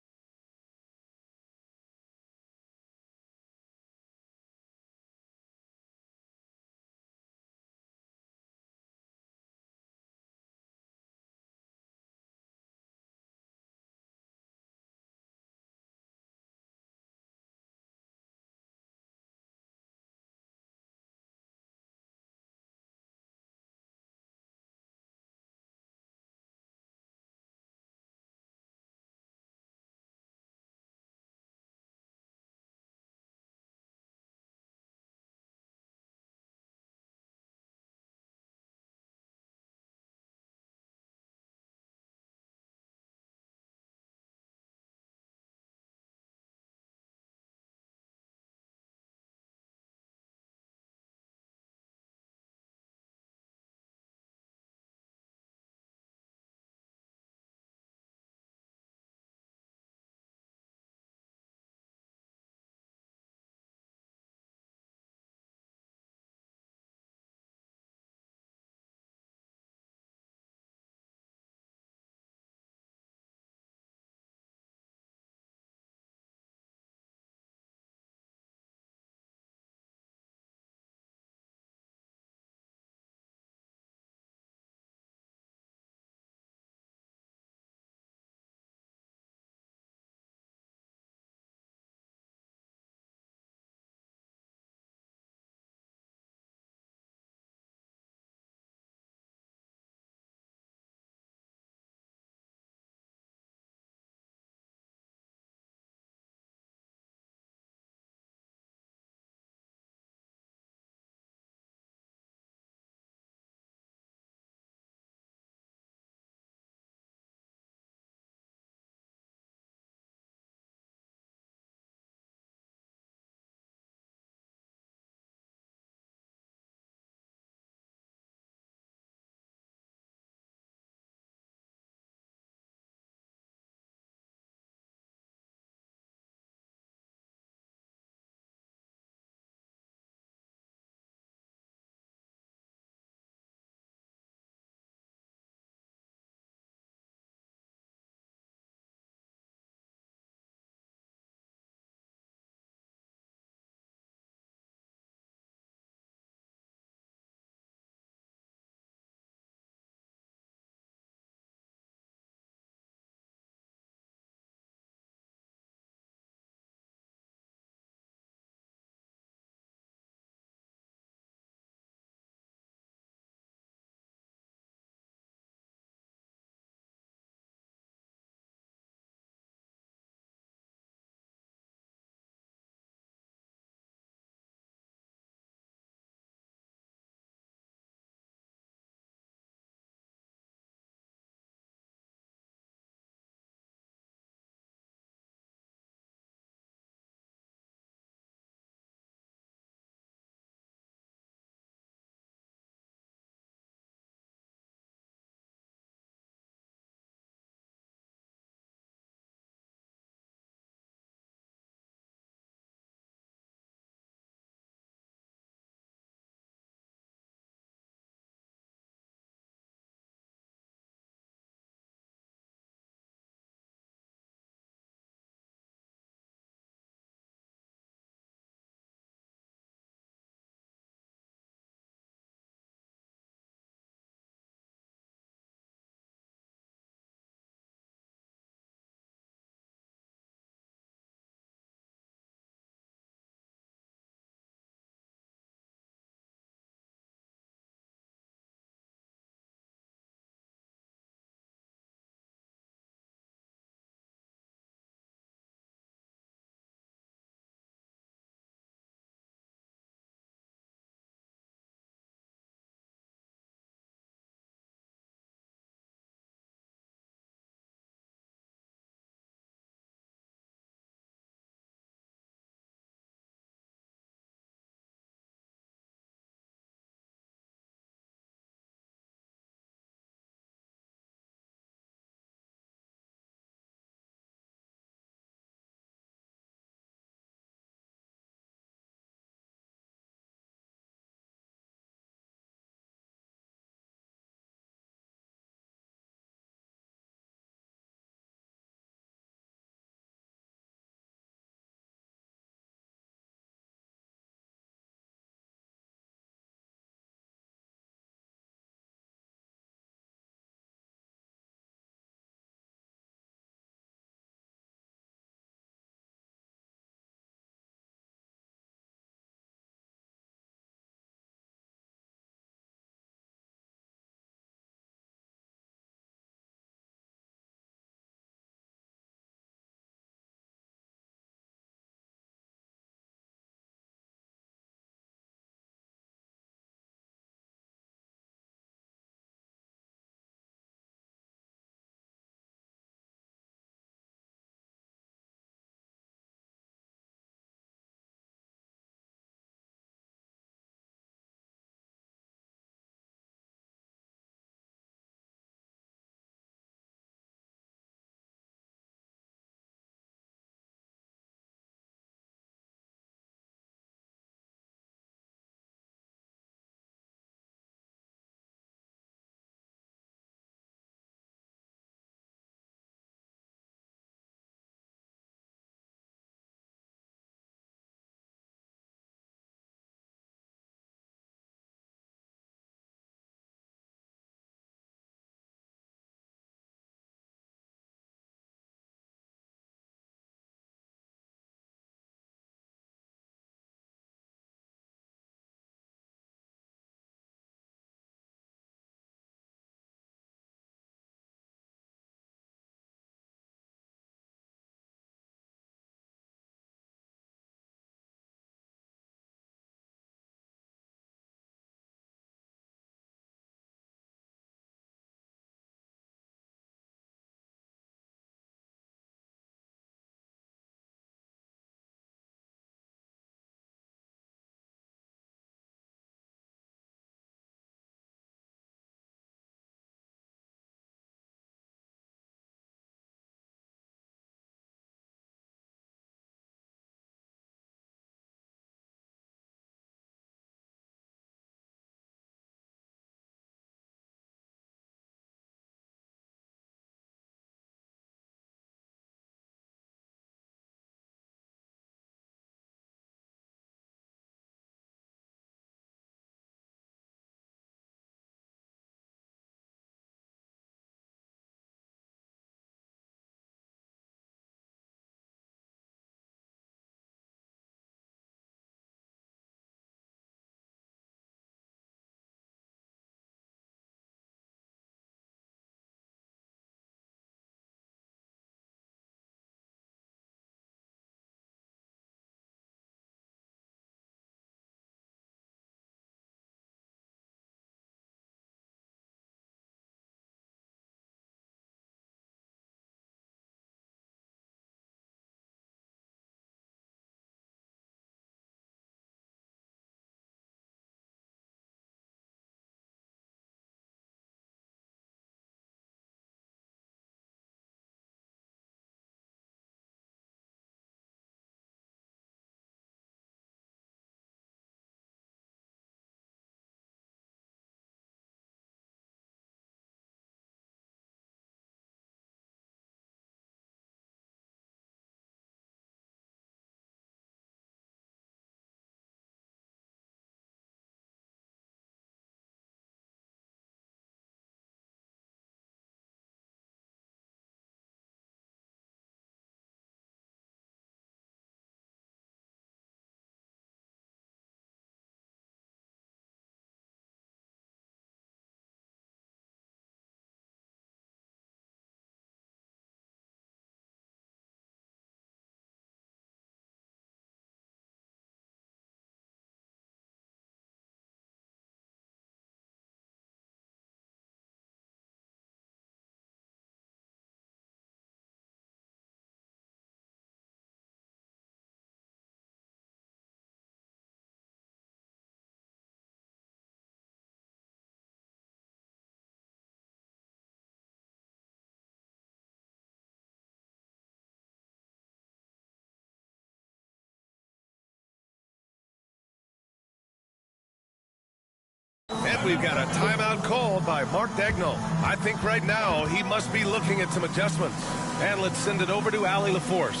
like we've got a timeout called by Mark Daigneault. I think right now he must be looking at some adjustments. And let's send it over to Allie LaForce.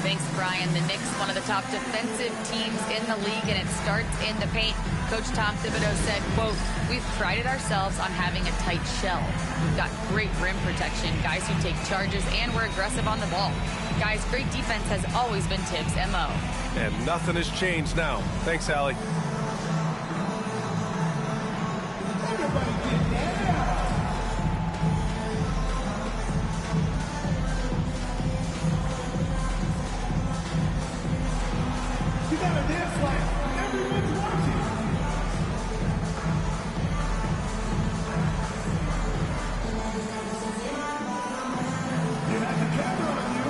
Thanks, Brian. The Knicks, one of the top defensive teams in the league, and it starts in the paint. Coach Tom Thibodeau said, quote, "We've prided ourselves on having a tight shell. We've got great rim protection, guys who take charges, and we're aggressive on the ball. Guys, great defense has always been Tibbs' MO." And nothing has changed now. Thanks, Allie. You gotta dance like everyone's watching. You have the camera on you.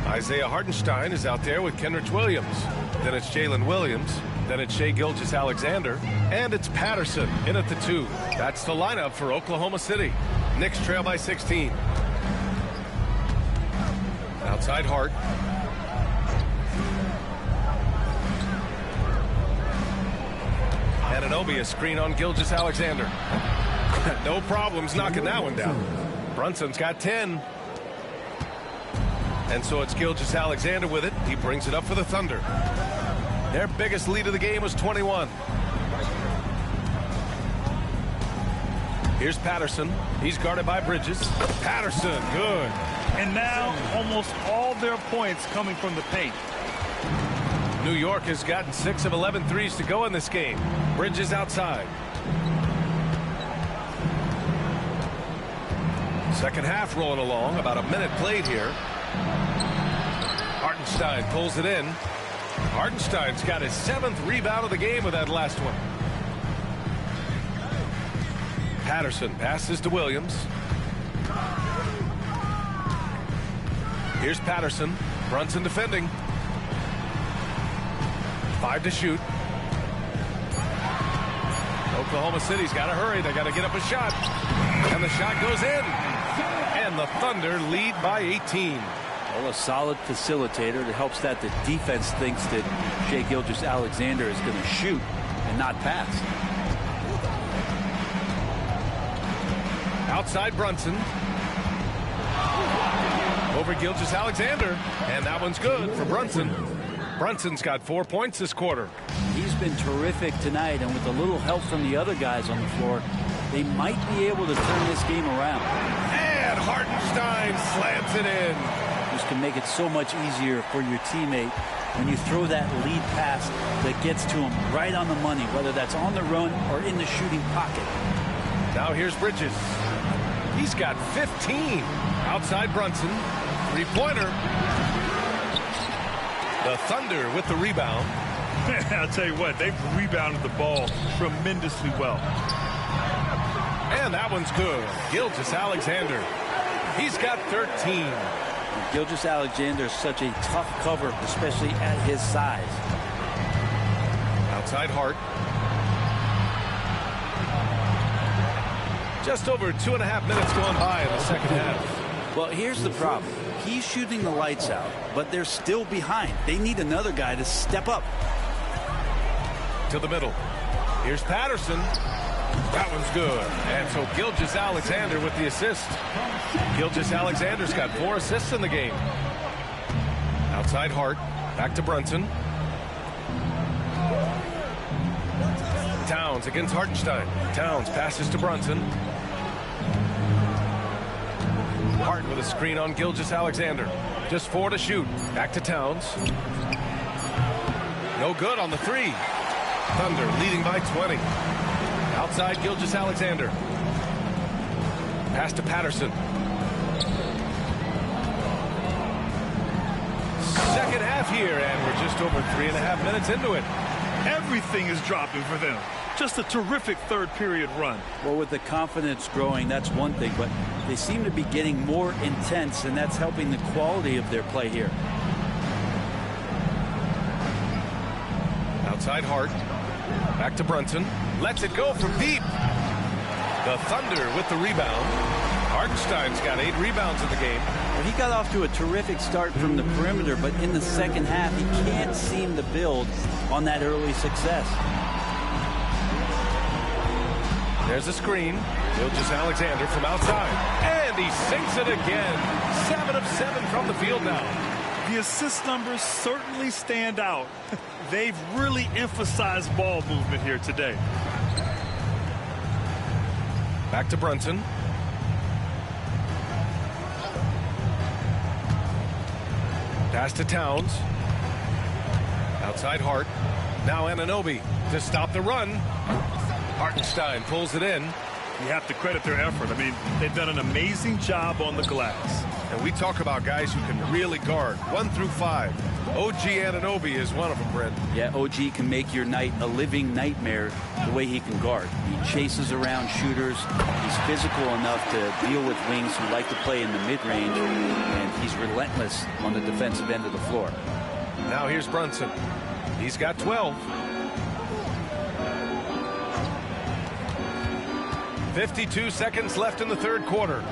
Isaiah Hartenstein is out there with Kenrich Williams. Then it's Jalen Williams. Then it's Shai Gilgeous-Alexander. And it's Patterson in at the 2. That's the lineup for Oklahoma City. Knicks trail by 16. Outside Hart. Anunoby, a screen on Gilgeous-Alexander. No problems knocking that one down. Brunson's got 10. And so it's Gilgeous-Alexander with it. He brings it up for the Thunder. Their biggest lead of the game was 21. Here's Patterson. He's guarded by Bridges. Patterson, good. And now almost all their points coming from the paint. New York has gotten 6 of 11 threes to go in this game. Bridges outside. Second half rolling along. About a minute played here. Hartenstein pulls it in. Hartenstein's got his 7th rebound of the game with that last one. Patterson passes to Williams. Here's Patterson. Brunson defending. 5 to shoot. Oklahoma City's got to hurry. They got to get up a shot. And the shot goes in. And the Thunder lead by 18. Well, a solid facilitator that helps that the defense thinks that Shai Gilgeous-Alexander is going to shoot and not pass. Outside Brunson. Over Gilgeous-Alexander. And that one's good for Brunson. Brunson's got 4 points this quarter. He's been terrific tonight, and with a little help from the other guys on the floor, they might be able to turn this game around. And Hartenstein slams it in. This can make it so much easier for your teammate when you throw that lead pass that gets to him right on the money, whether that's on the run or in the shooting pocket. Now here's Bridges. He's got 15. Outside Brunson. Three-pointer. The Thunder with the rebound. I'll tell you what, they've rebounded the ball tremendously well. And that one's good. Gilgeous-Alexander. He's got 13. Gilgeous-Alexander is such a tough cover, especially at his size. Outside Hart. Just over 2.5 minutes going by in the second half. Well, here's the problem. He's shooting the lights out, but they're still behind. They need another guy to step up. To the middle. Here's Patterson. That one's good. And so Gilgeous-Alexander with the assist. Gilgeous-Alexander's got 4 assists in the game. Outside Hart. Back to Brunson. Towns against Hartenstein. Towns passes to Brunson. Hart with a screen on Gilgeous-Alexander. Just 4 to shoot. Back to Towns. No good on the 3. Thunder leading by 20. Outside Gilgeous-Alexander. Pass to Patterson. Second half here, and we're just over 3.5 minutes into it. Everything is dropping for them. Just a terrific third period run. Well, with the confidence growing, that's one thing, but they seem to be getting more intense, and that's helping the quality of their play here. Outside Hart. Back to Brunson. Lets it go from deep. The Thunder with the rebound. Hartenstein's got 8 rebounds in the game. Well, he got off to a terrific start from the perimeter, but in the second half, he can't seem to build on that early success. There's a screen. Gilgeous-Alexander from outside. And he sinks it again. 7 of 7 from the field now. The assist numbers certainly stand out. They've really emphasized ball movement here today. Back to Brunson. Pass to Towns. Outside Hart. Now Anunoby to stop the run. Hartenstein pulls it in. You have to credit their effort. I mean, they've done an amazing job on the glass. And we talk about guys who can really guard 1 through 5. OG Anunoby is one of them, Brent. Yeah, OG can make your night a living nightmare the way he can guard. He chases around shooters. He's physical enough to deal with wings who like to play in the mid-range, and he's relentless on the defensive end of the floor. Now here's Brunson. He's got 12. 52 seconds left in the third quarter.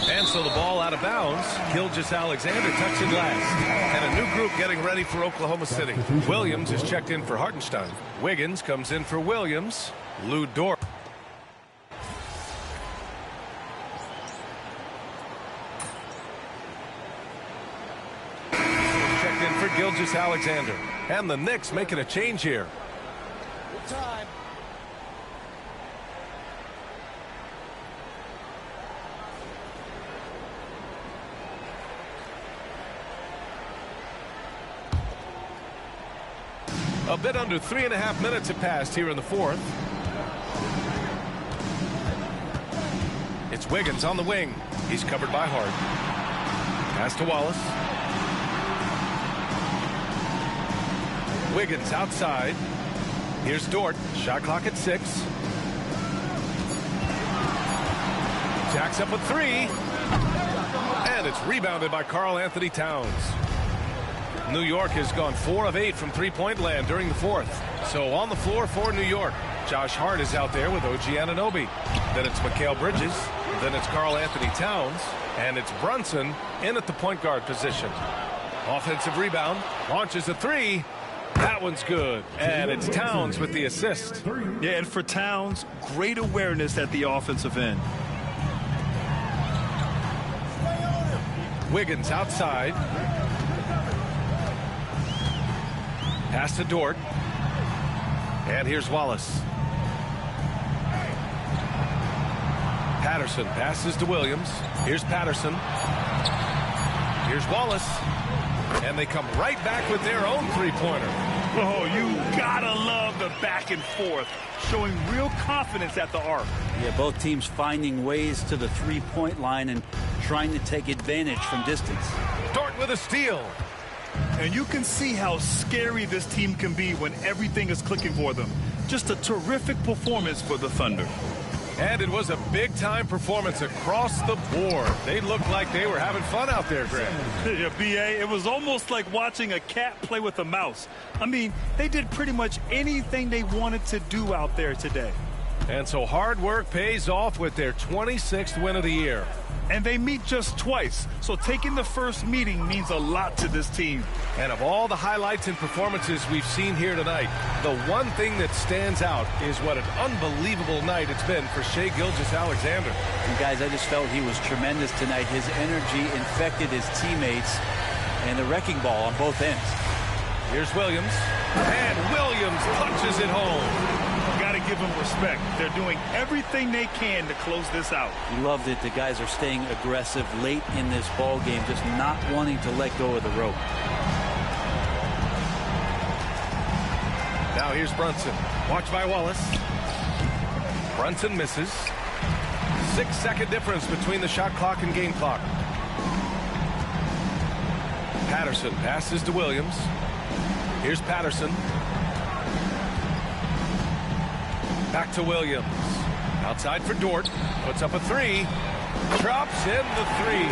And so the ball out of bounds. Gilgeous-Alexander tucks it last. And a new group getting ready for Oklahoma City. Williams is checked in for Hartenstein. Wiggins comes in for Williams. Lou Dort. Checked in for Gilgeous-Alexander. And the Knicks making a change here. Good time. A bit under 3.5 minutes have passed here in the fourth. It's Wiggins on the wing. He's covered by Hart. Pass to Wallace. Wiggins outside. Here's Dort. Shot clock at 6. Jacks up a 3. And it's rebounded by Karl-Anthony Towns. New York has gone 4 of 8 from three-point land during the fourth. So on the floor for New York, Josh Hart is out there with OG Anunoby. Then it's Mikal Bridges. Then it's Karl-Anthony Towns. And it's Brunson in at the point guard position. Offensive rebound. Launches a 3. That one's good. And it's Towns with the assist. Yeah, and for Towns, great awareness at the offensive end. Wiggins outside. Pass to Dort. And here's Wallace. Patterson passes to Williams. Here's Patterson. Here's Wallace. And they come right back with their own three-pointer. Oh, you gotta love the back and forth. Showing real confidence at the arc. Yeah, both teams finding ways to the three-point line and trying to take advantage from distance. Dort with a steal. And you can see how scary this team can be when everything is clicking for them. Just a terrific performance for the Thunder. And it was a big-time performance across the board. They looked like they were having fun out there, Greg. Yeah, B.A., it was almost like watching a cat play with a mouse. I mean, they did pretty much anything they wanted to do out there today. And so hard work pays off with their 26th win of the year. And they meet just twice, so taking the first meeting means a lot to this team. And of all the highlights and performances we've seen here tonight, the one thing that stands out is what an unbelievable night it's been for Shai Gilgeous-Alexander. And guys, I just felt he was tremendous tonight. His energy infected his teammates and the wrecking ball on both ends. Here's Williams. And Williams punches it home. Got to give them respect. They're doing everything they can to close this out. Loved it. The guys are staying aggressive late in this ball game, just not wanting to let go of the rope. Now here's Brunson. Watch by Wallace. Brunson misses. 6-second difference between the shot clock and game clock. Patterson passes to Williams. Here's Patterson. Back to Williams. Outside for Dort. Puts up a three. Drops in the three.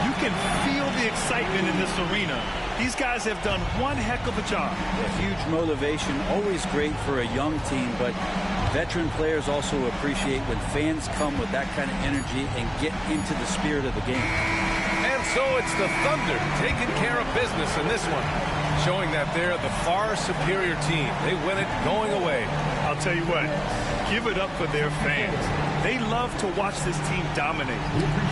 You can feel the excitement in this arena. These guys have done one heck of a job. A huge motivation, always great for a young team, but veteran players also appreciate when fans come with that kind of energy and get into the spirit of the game. And so it's the Thunder taking care of business in this one, showing that they're the far superior team. They win it going away. I'll tell you what, give it up for their fans. They love to watch this team dominate.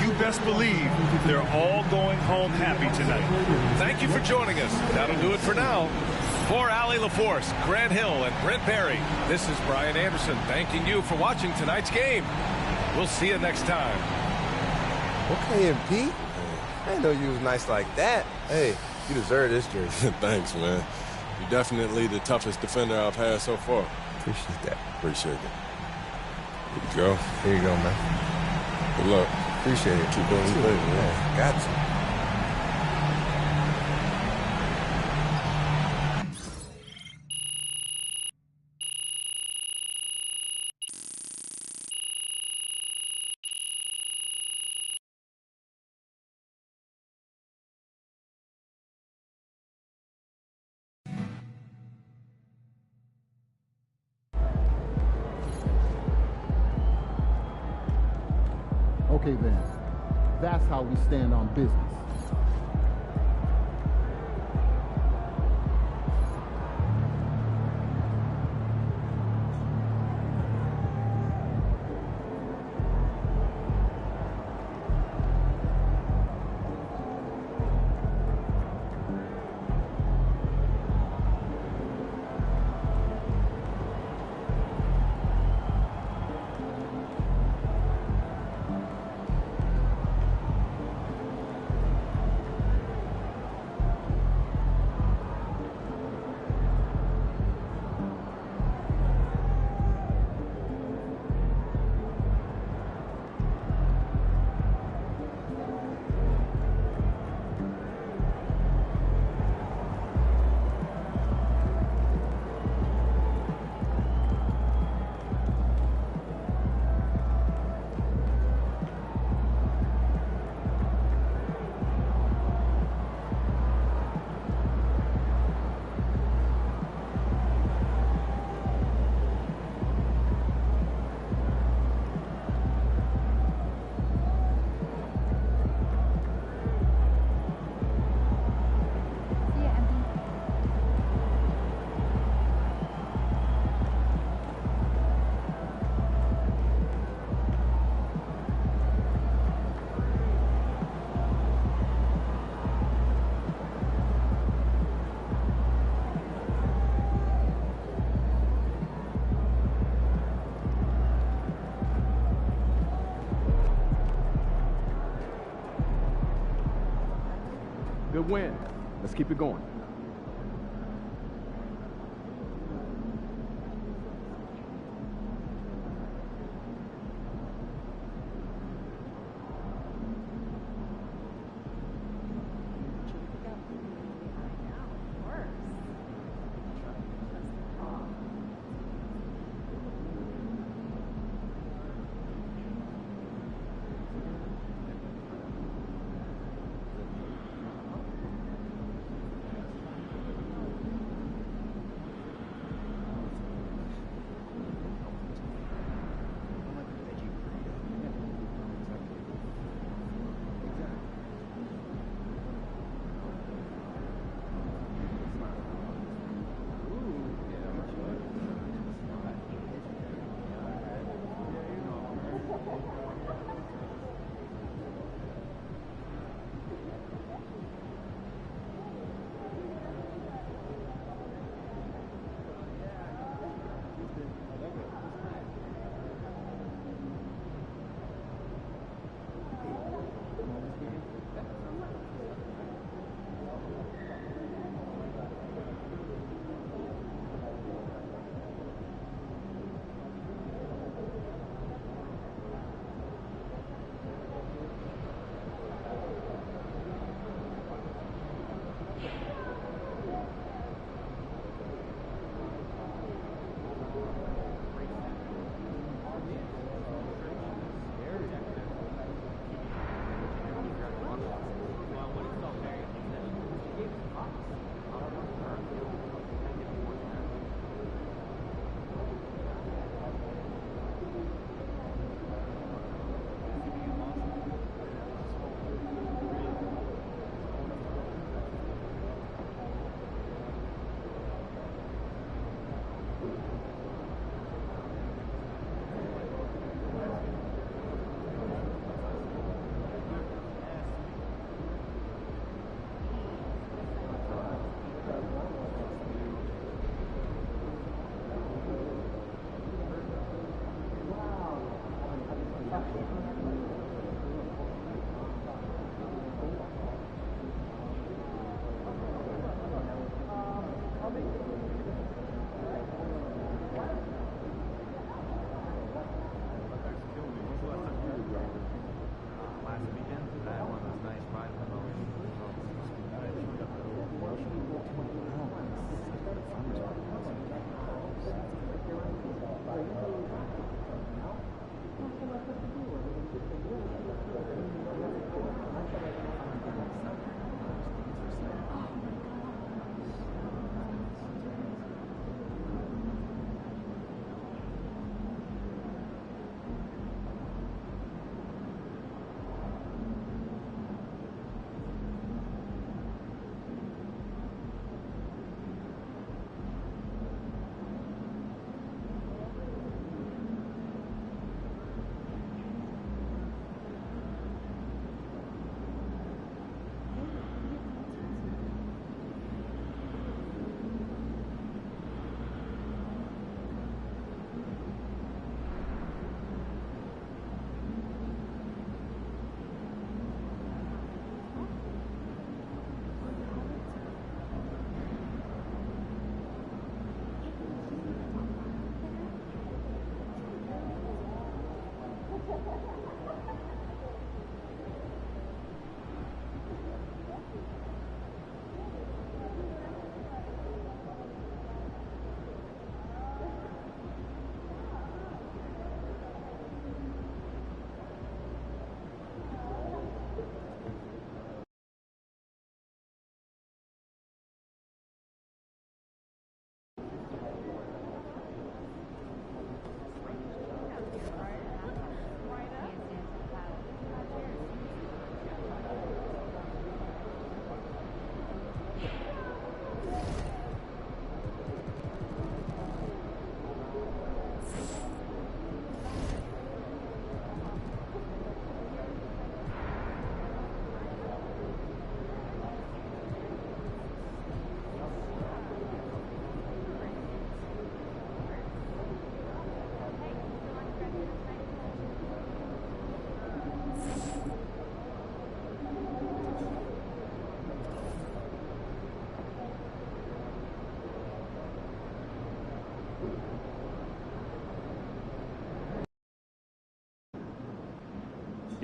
You best believe they're all going home happy tonight. Thank you for joining us. That'll do it for now. For Allie LaForce, Grant Hill, and Brent Barry, this is Brian Anderson thanking you for watching tonight's game. We'll see you next time. Okay, MP. I didn't know you was nice like that. Hey, you deserve this jersey. Thanks, man. You're definitely the toughest defender I've had so far. Appreciate that. Appreciate it. Here you go. Here you go, man. Good luck. Appreciate it. Keep doing your thing, man. Got to. Okay, then. That's how we stand on business. Good win. Let's keep it going.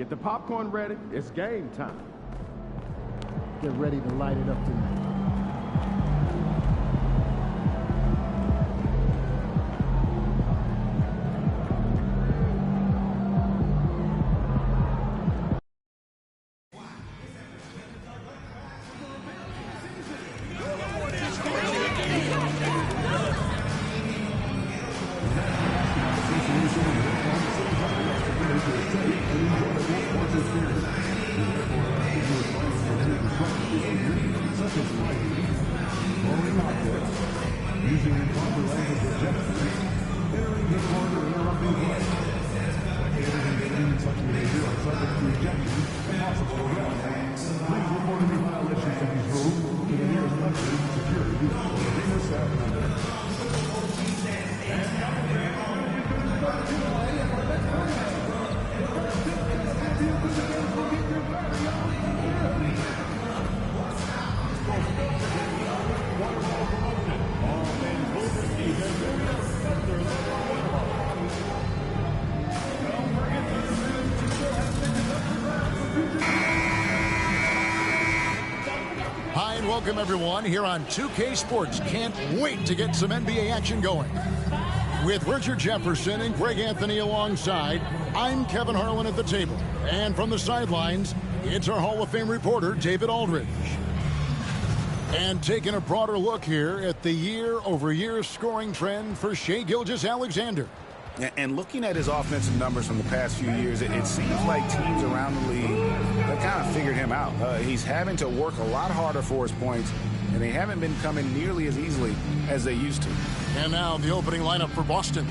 Get the popcorn ready. It's game time. Get ready to light it up tonight. Welcome, everyone, here on 2K Sports. Can't wait to get some NBA action going. With Richard Jefferson and Greg Anthony alongside, I'm Kevin Harlan at the table. And from the sidelines, it's our Hall of Fame reporter, David Aldridge. And taking a broader look here at the year-over-year scoring trend for Shai Gilgeous-Alexander. And looking at his offensive numbers from the past few years, it seems like teams around the league have kind of figured him out. He's having to work a lot harder for his points, and they haven't been coming nearly as easily as they used to. And now the opening lineup for Boston.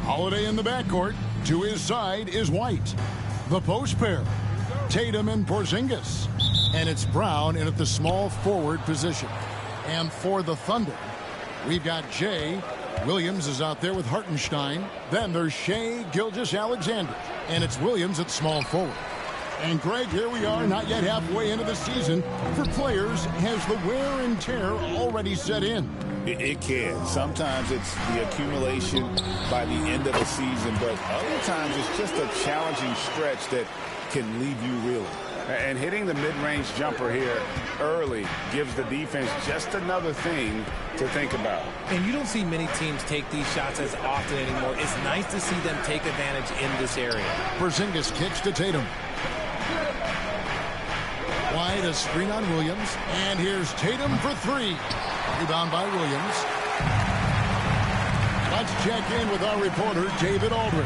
Holiday in the backcourt. To his side is White. The post pair, Tatum and Porzingis. And it's Brown in at the small forward position. And for the Thunder, we've got Jay. Williams is out there with Hartenstein. Then there's Shai Gilgeous-Alexander. And it's Williams at small forward. And Greg, here we are, not yet halfway into the season. For players, has the wear and tear already set in? It can. Sometimes it's the accumulation by the end of the season, but other times it's just a challenging stretch that can leave you reeling. And hitting the mid-range jumper here early gives the defense just another thing to think about. And you don't see many teams take these shots as often anymore. It's nice to see them take advantage in this area. Porzingis kicks to Tatum. Wide, a screen on Williams. And here's Tatum for three. Rebound by Williams. Let's check in with our reporter, David Aldridge.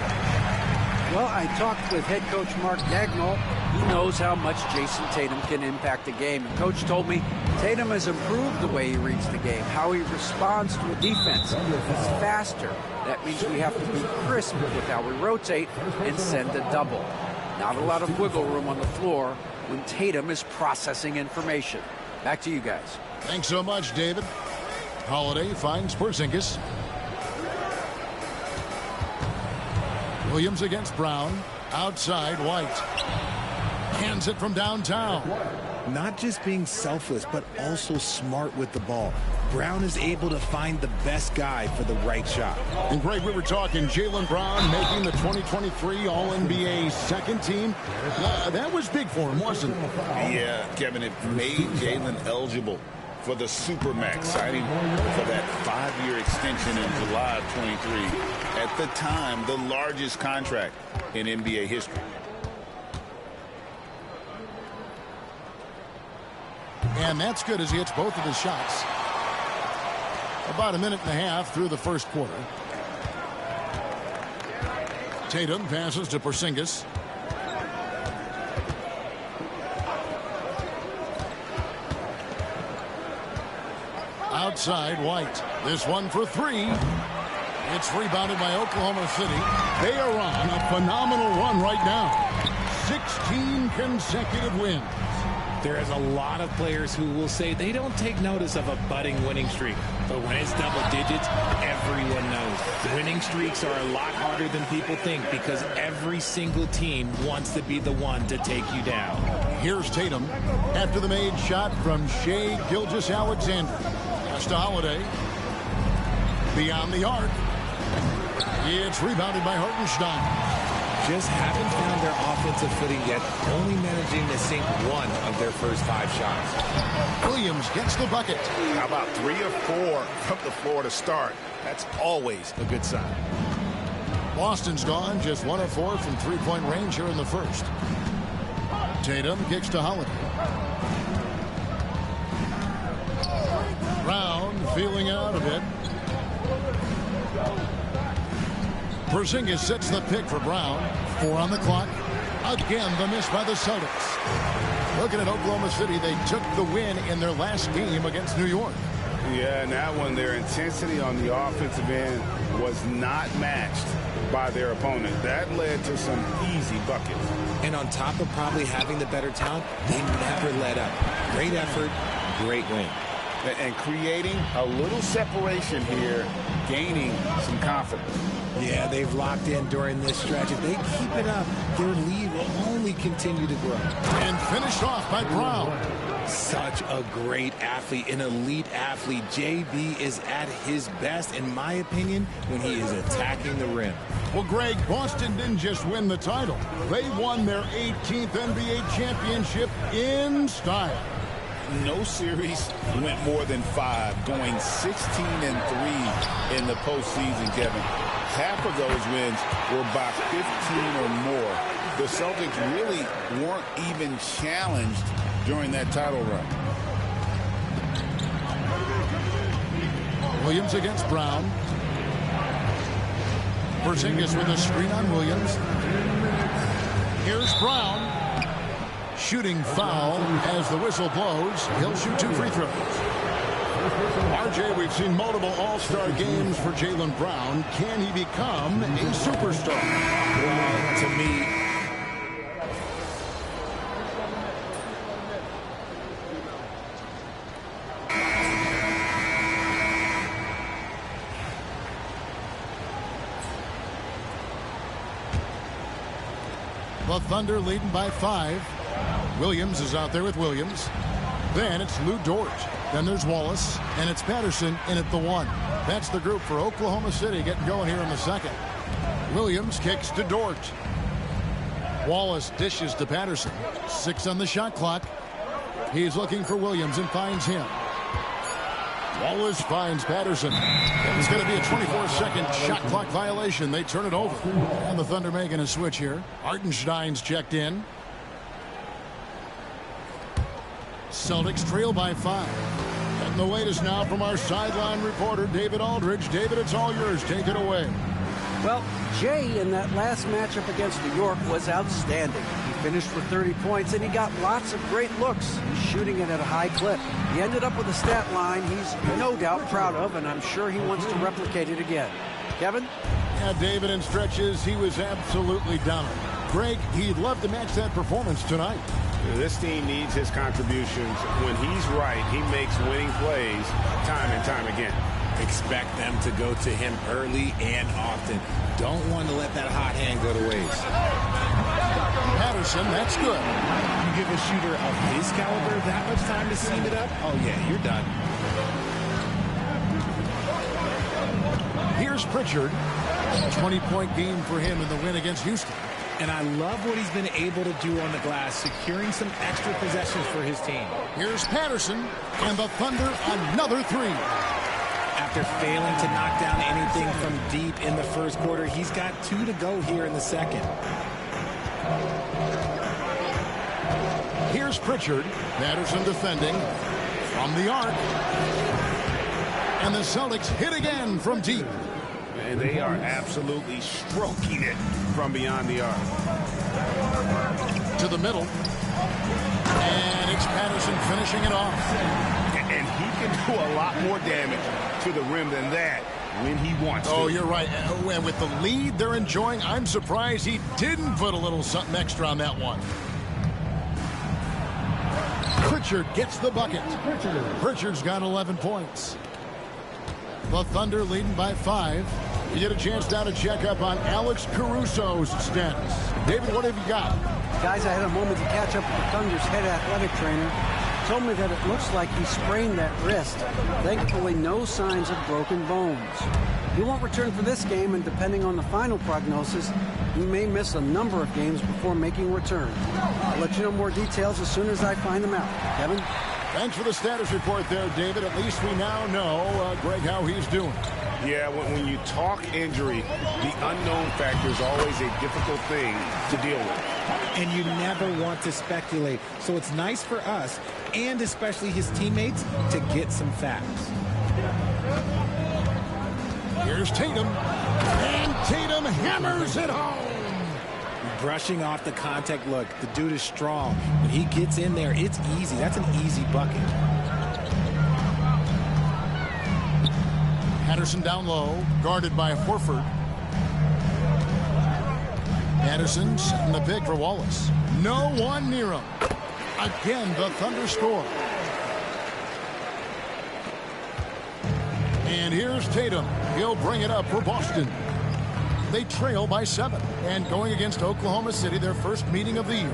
Well, I talked with head coach Mark Daigneault. He knows how much Jason Tatum can impact a game. And coach told me Tatum has improved the way he reads the game, how he responds to a defense. He's faster. That means we have to be crisp with how we rotate and send a double. Not a lot of wiggle room on the floor when Tatum is processing information. Back to you guys. Thanks so much, David. Holiday finds Porzingis. Williams against Brown. Outside, White. Hands it from downtown. Not just being selfless, but also smart with the ball. Brown is able to find the best guy for the right shot. And Greg, we were talking Jaylen Brown making the 2023 All-NBA second team. That was big for him, wasn't it? Yeah, Kevin, it made Jaylen eligible for the Supermax, signing for that 5-year extension in July of 23. At the time, the largest contract in NBA history. And that's good as he hits both of his shots. About a minute and a half through the first quarter. Tatum passes to Porzingis. Outside, White. This one for three. It's rebounded by Oklahoma City. They are on a phenomenal run right now. 16 consecutive wins. There is a lot of players who will say they don't take notice of a budding winning streak. But when it's double digits, everyone knows. Winning streaks are a lot harder than people think because every single team wants to be the one to take you down. Here's Tatum after the made shot from Shai Gilgeous-Alexander. Pass to Holiday. Beyond the arc. It's rebounded by Hartenstein. just haven't found their offensive footing yet, only managing to sink one of their first 5 shots. Williams gets the bucket. How about 3 or 4 from the floor to start? That's always a good sign. Boston's gone just 1 of 4 from three-point range here in the first. Tatum kicks to Holiday. Brown feeling out a bit. Porzingis sets the pick for Brown. 4 on the clock. Again, the miss by the Celtics. Looking at Oklahoma City, they took the win in their last game against New York. Yeah, and that one, their intensity on the offensive end was not matched by their opponent. That led to some easy buckets. And on top of probably having the better talent, they never let up. Great effort, great win. And creating a little separation here, gaining some confidence. Yeah, they've locked in during this stretch. If they keep it up, their lead will only continue to grow. And finished off by Brown. Such a great athlete, an elite athlete. JB is at his best, in my opinion, when he is attacking the rim. Well, Greg, Boston didn't just win the title. They won their 18th NBA championship in style. No series went more than 5, going 16-3 in the postseason, Kevin. Half of those wins were by 15 or more. The Celtics really weren't even challenged during that title run. Williams against Brown. Porzingis with a screen on Williams. Here's Brown. Shooting foul as the whistle blows. He'll shoot 2 free throws. RJ, we've seen multiple all-star games for Jaylen Brown. Can he become a superstar? Well, to me, the Thunder leading by 5. Williams is out there with Williams. Then it's Lou Dort. Then there's Wallace. And it's Patterson in at the 1. That's the group for Oklahoma City getting going here in the second. Williams kicks to Dort. Wallace dishes to Patterson. 6 on the shot clock. He's looking for Williams and finds him. Wallace finds Patterson. It's going to be a 24-second shot clock violation. They turn it over. And the Thunder making a switch here. Hartenstein's checked in. Celtics trail by 5. And the latest now from our sideline reporter, David Aldridge. David, it's all yours. Take it away. Well, Jay in that last matchup against New York was outstanding. He finished with 30 points, and he got lots of great looks. He's shooting it at a high clip. He ended up with a stat line he's no doubt proud of, and I'm sure he wants to replicate it again. Kevin? Yeah, David, in stretches, he was absolutely dominant. Greg, he'd love to match that performance tonight. This team needs his contributions. When he's right, he makes winning plays time and time again. Expect them to go to him early and often. Don't want to let that hot hand go to waste. Patterson, that's good. You give a shooter of his caliber that much time to seam it up? Oh, yeah, you're done. Here's Pritchard. 20-point game for him in the win against Houston. And I love what he's been able to do on the glass, securing some extra possessions for his team. Here's Patterson, and the Thunder another 3. After failing to knock down anything from deep in the first quarter, he's got 2 to go here in the second. Here's Pritchard. Patterson defending from the arc. And the Celtics hit again from deep. And they are absolutely stroking it from beyond the arc. To the middle. And it's Patterson finishing it off. And he can do a lot more damage to the rim than that when he wants to. Oh, you're right. And with the lead they're enjoying, I'm surprised he didn't put a little something extra on that one. Pritchard gets the bucket. Pritchard's got 11 points. The Thunder leading by 5. You get a chance now to check up on Alex Caruso's status. David, what have you got? Guys, I had a moment to catch up with the Thunder's head athletic trainer. He told me that it looks like he sprained that wrist. Thankfully, no signs of broken bones. He won't return for this game, and depending on the final prognosis, he may miss a number of games before making a return. I'll let you know more details as soon as I find them out. Kevin? Thanks for the status report there, David. At least we now know, Greg, how he's doing. Yeah, when you talk injury, the unknown factor is always a difficult thing to deal with. And you never want to speculate. So it's nice for us, and especially his teammates, to get some facts. Here's Tatum. And Tatum hammers it home. Brushing off the contact. Look, the dude is strong. When he gets in there, it's easy. That's an easy bucket. Patterson down low, guarded by Horford. Patterson setting the pick for Wallace. No one near him. Again, the Thunder score. And here's Tatum. He'll bring it up for Boston. They trail by 7. And going against Oklahoma City, their first meeting of the year.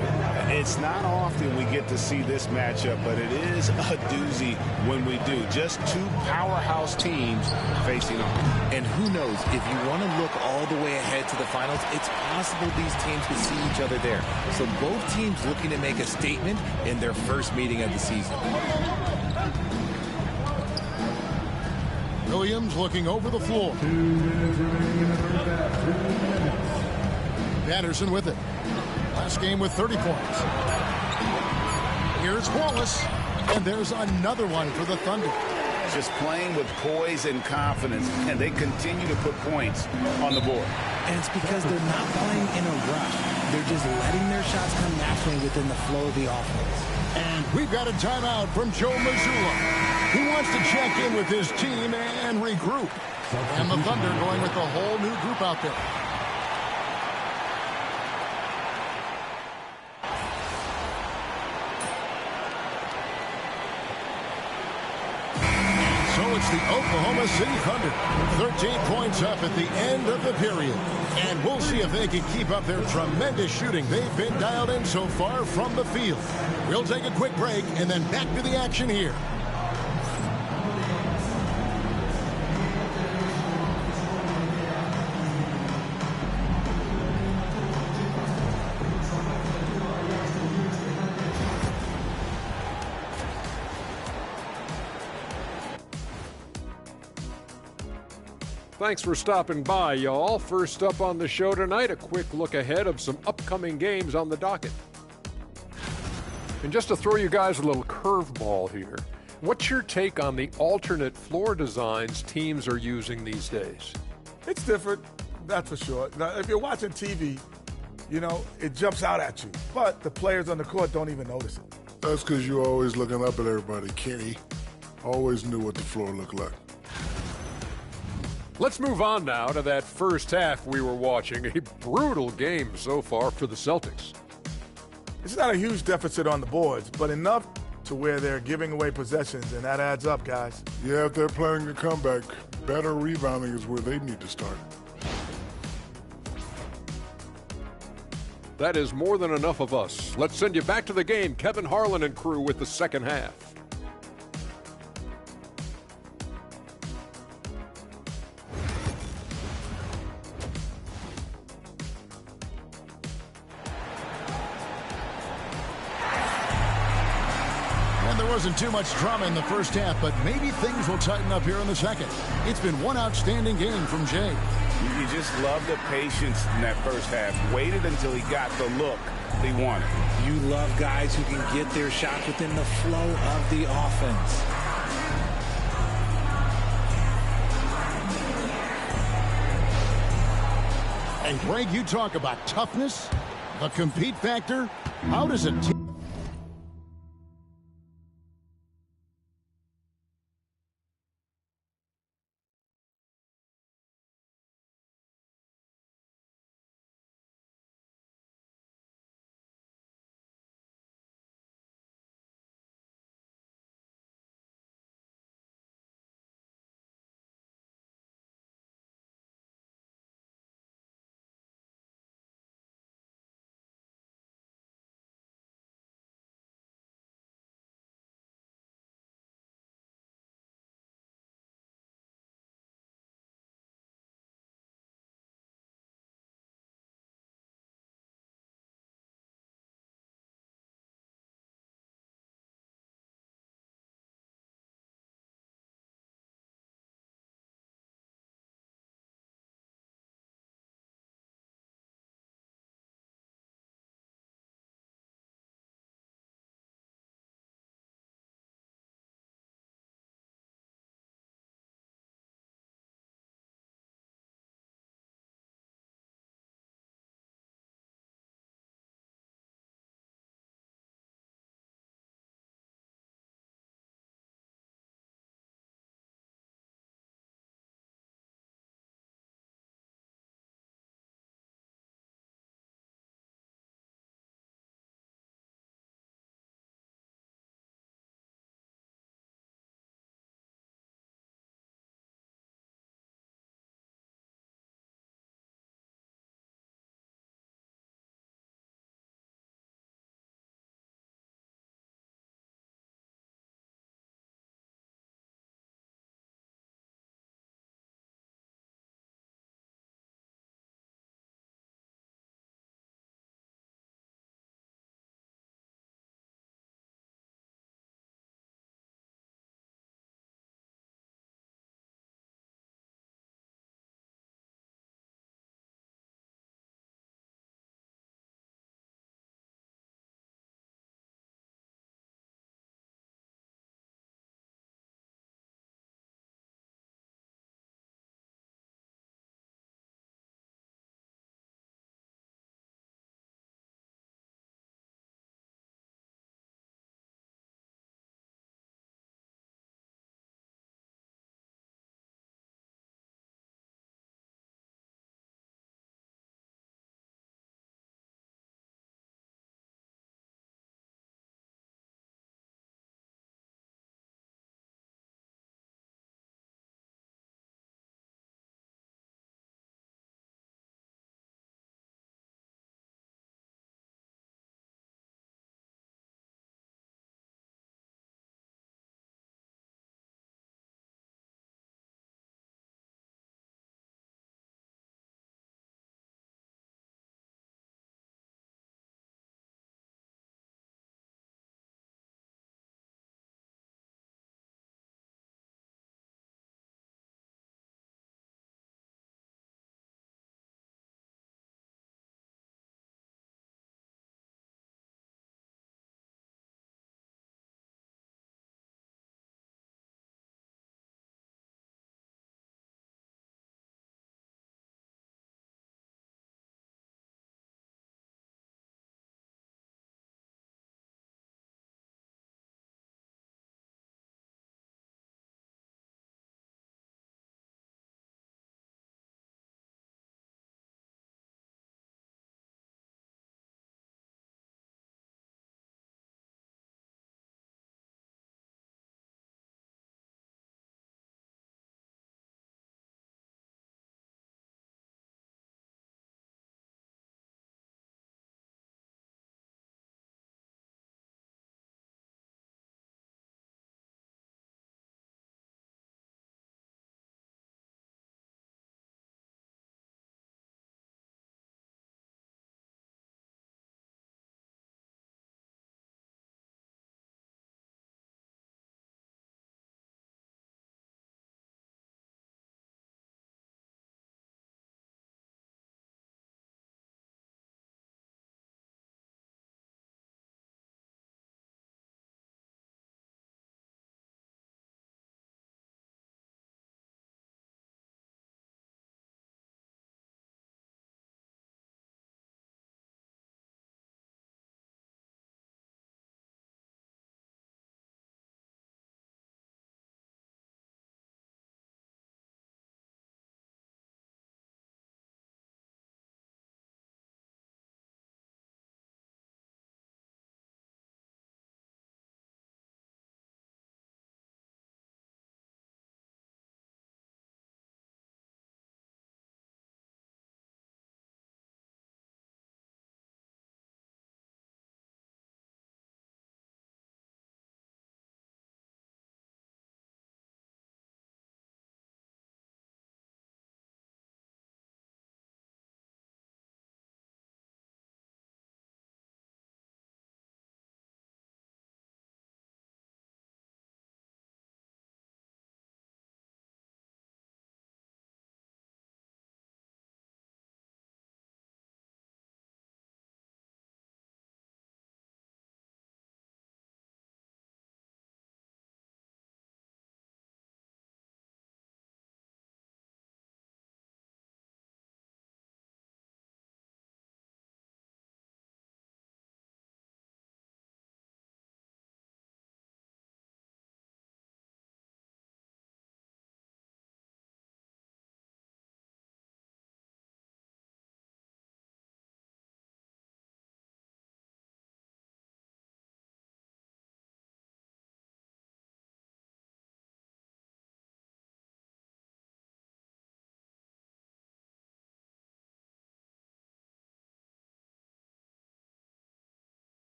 It's not often we get to see this matchup, but it is a doozy when we do. Just two powerhouse teams facing off. And who knows, if you want to look all the way ahead to the finals, it's possible these teams could see each other there. So both teams looking to make a statement in their first meeting of the season. Williams looking over the floor. 2 minutes remaining in the first half. 2 minutes. Patterson with it. Last game with 30 points. Here's Wallace. And there's another one for the Thunder. Just playing with poise and confidence, and they continue to put points on the board. And it's because they're not playing in a rush. They're just letting their shots come naturally within the flow of the offense. And we've got a timeout from Joe Mazzulla. He wants to check in with his team and regroup. And the Thunder going with a whole new group out there. So it's the Oklahoma City Thunder. 13 points up at the end of the period. And we'll see if they can keep up their tremendous shooting they've been dialed in so far from the field. We'll take a quick break and then back to the action here. Thanks for stopping by, y'all. First up on the show tonight, a quick look ahead of some upcoming games on the docket. And just to throw you guys a little curveball here, what's your take on the alternate floor designs teams are using these days? It's different, that's for sure. Now, if you're watching TV, you know, it jumps out at you. But the players on the court don't even notice it. That's because you're always looking up at everybody, Kenny. Always knew what the floor looked like. Let's move on now to that first half we were watching. A brutal game so far for the Celtics. It's not a huge deficit on the boards, but enough to where they're giving away possessions, and that adds up, guys. Yeah, if they're playing a comeback, better rebounding is where they need to start. That is more than enough of us. Let's send you back to the game. Kevin Harlan and crew with the second half. Wasn't too much drama in the first half, but maybe things will tighten up here in the second. It's been one outstanding game from Jay. You just love the patience in that first half. Waited until he got the look he wanted. You love guys who can get their shots within the flow of the offense. And Greg, you talk about toughness, the compete factor. How does a team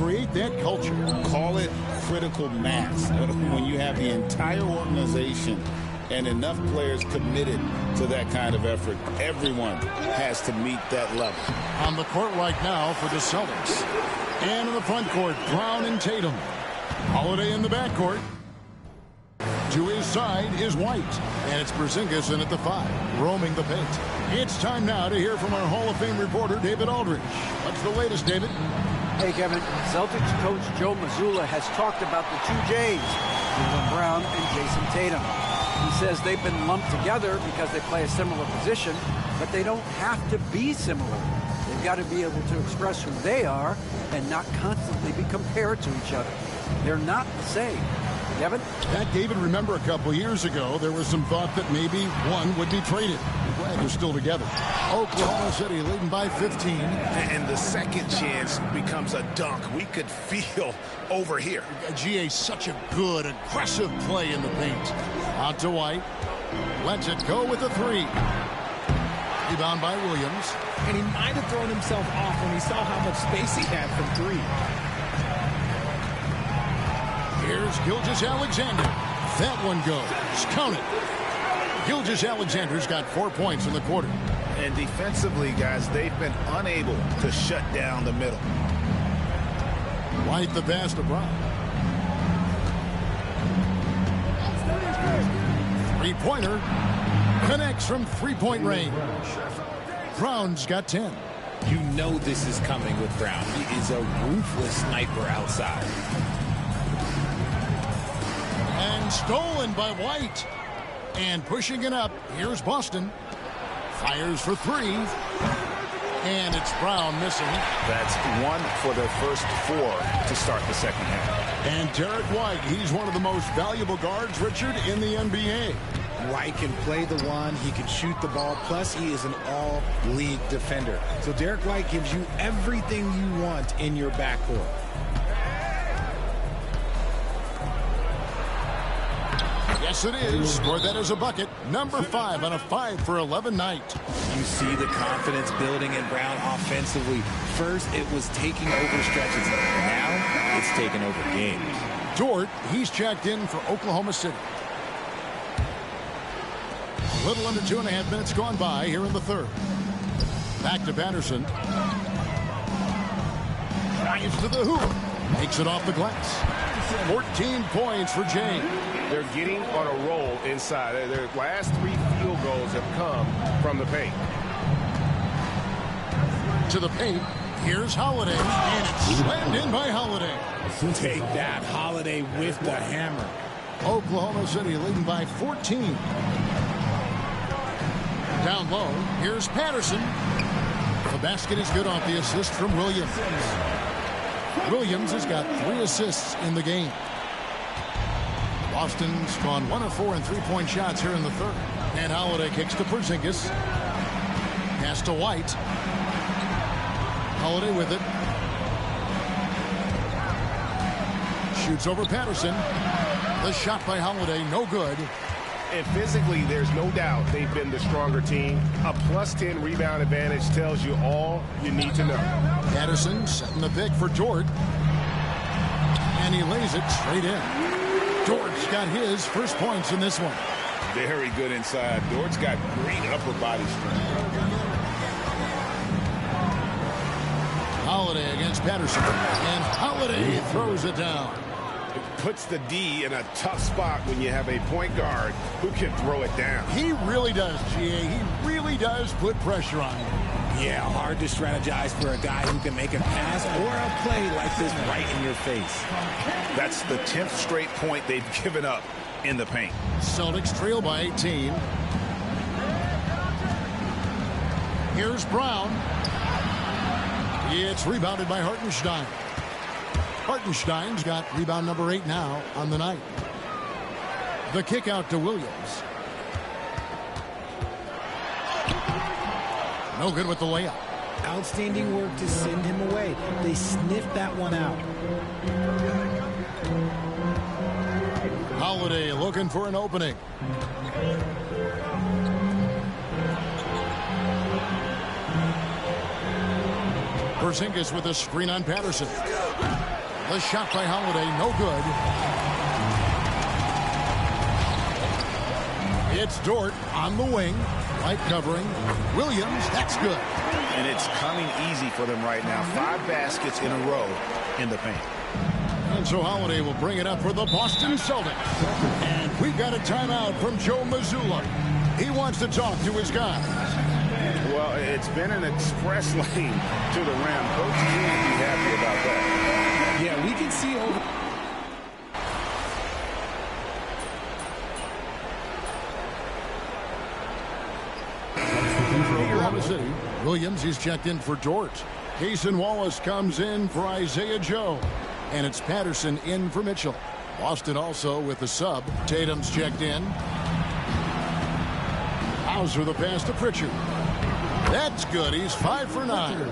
create that culture. Call it critical mass. When you have the entire organization and enough players committed to that kind of effort, everyone has to meet that level. On the court right now for the Celtics. And in the front court, Brown and Tatum. Holiday in the backcourt. To his side is White. And it's Porzingis in at the 5, roaming the paint. It's time now to hear from our Hall of Fame reporter, David Aldridge. What's the latest, David? Hey, Kevin. Celtics coach Joe Mazzulla has talked about the two J's, Jaylen Brown and Jason Tatum. He says they've been lumped together because they play a similar position, but they don't have to be similar. They've got to be able to express who they are and not constantly be compared to each other. They're not the same. Kevin? That, David, remember a couple years ago, there was some thought that maybe one would be traded. I'm glad they're still together. Oklahoma City leading by 15. And the second chance becomes a dunk. We could feel over here. GA, such a good, aggressive play in the paint. Out to White. Lets it go with a 3. Rebound by Williams. And he might have thrown himself off when he saw how much space he had from 3. Here's Gilgeous-Alexander. That one goes. Count it. Gilgeous-Alexander's got 4 points in the quarter. And defensively, guys, they've been unable to shut down the middle. White the pass to Brown. 3-pointer. Connects from 3-point range. Brown's got 10. You know this is coming with Brown. He is a ruthless sniper outside. And stolen by White. And pushing it up, here's Boston. Fires for 3. And it's Brown missing. That's 1 for their first 4 to start the second half. And Derek White, he's one of the most valuable guards, Richard, in the NBA. White can play the 1, he can shoot the ball, plus he is an all-league defender. So Derek White gives you everything you want in your backcourt. Yes, it is. Scored that as a bucket. Number 5 on a 5 for 11 night. You see the confidence building in Brown offensively. First, it was taking over stretches. Now, it's taking over games. Dort, he's checked in for Oklahoma City. A little under 2.5 minutes gone by here in the third. Back to Patterson. Drives to the hoop. Makes it off the glass. 14 points for Jay. They're getting on a roll inside. Their last 3 field goals have come from the paint. To the paint. Here's Holiday. And it's slammed in by Holiday. Take that. Holiday with the hammer. Oklahoma City leading by 14. Down low. Here's Patterson. The basket is good off the assist from Williams. Williams has got 3 assists in the game. Boston's gone 1 of 4 in 3-point shots here in the third. And Holiday kicks to Porzingis. Pass to White. Holiday with it. Shoots over Patterson. The shot by Holiday, no good. And physically, there's no doubt they've been the stronger team. A +10 rebound advantage tells you all you need to know. Patterson setting the pick for Dort. And he lays it straight in. Dort's got his first points in this one. Very good inside. Dort's got great upper body strength. Holiday against Patterson. And Holiday throws it down. It puts the D in a tough spot when you have a point guard who can throw it down. He really does, GA. He really does put pressure on him. Yeah, hard to strategize for a guy who can make a pass or a play like this right in your face. That's the 10th straight point they've given up in the paint. Celtics trail by 18. Here's Brown. It's rebounded by Hartenstein. Hartenstein's got rebound number 8 now on the night. The kick out to Williams. No good with the layup. Outstanding work to send him away. They sniffed that one out. Holiday looking for an opening. Porzingis with a screen on Patterson. The shot by Holiday, no good. It's Dort on the wing. Light covering. Williams, that's good. And it's coming easy for them right now. 5 baskets in a row in the paint. And so Holiday will bring it up for the Boston Celtics. And we've got a timeout from Joe Mazzulla. He wants to talk to his guys. Well, it's been an express lane to the rim. Coach can't be happy about that. Yeah, we can see over. Oklahoma City. Williams, he's checked in for Dort. Cason Wallace comes in for Isaiah Joe. And it's Patterson in for Mitchell. Boston also with the sub. Tatum's checked in. Hauser the pass to Pritchard. That's good. He's 5 for 9.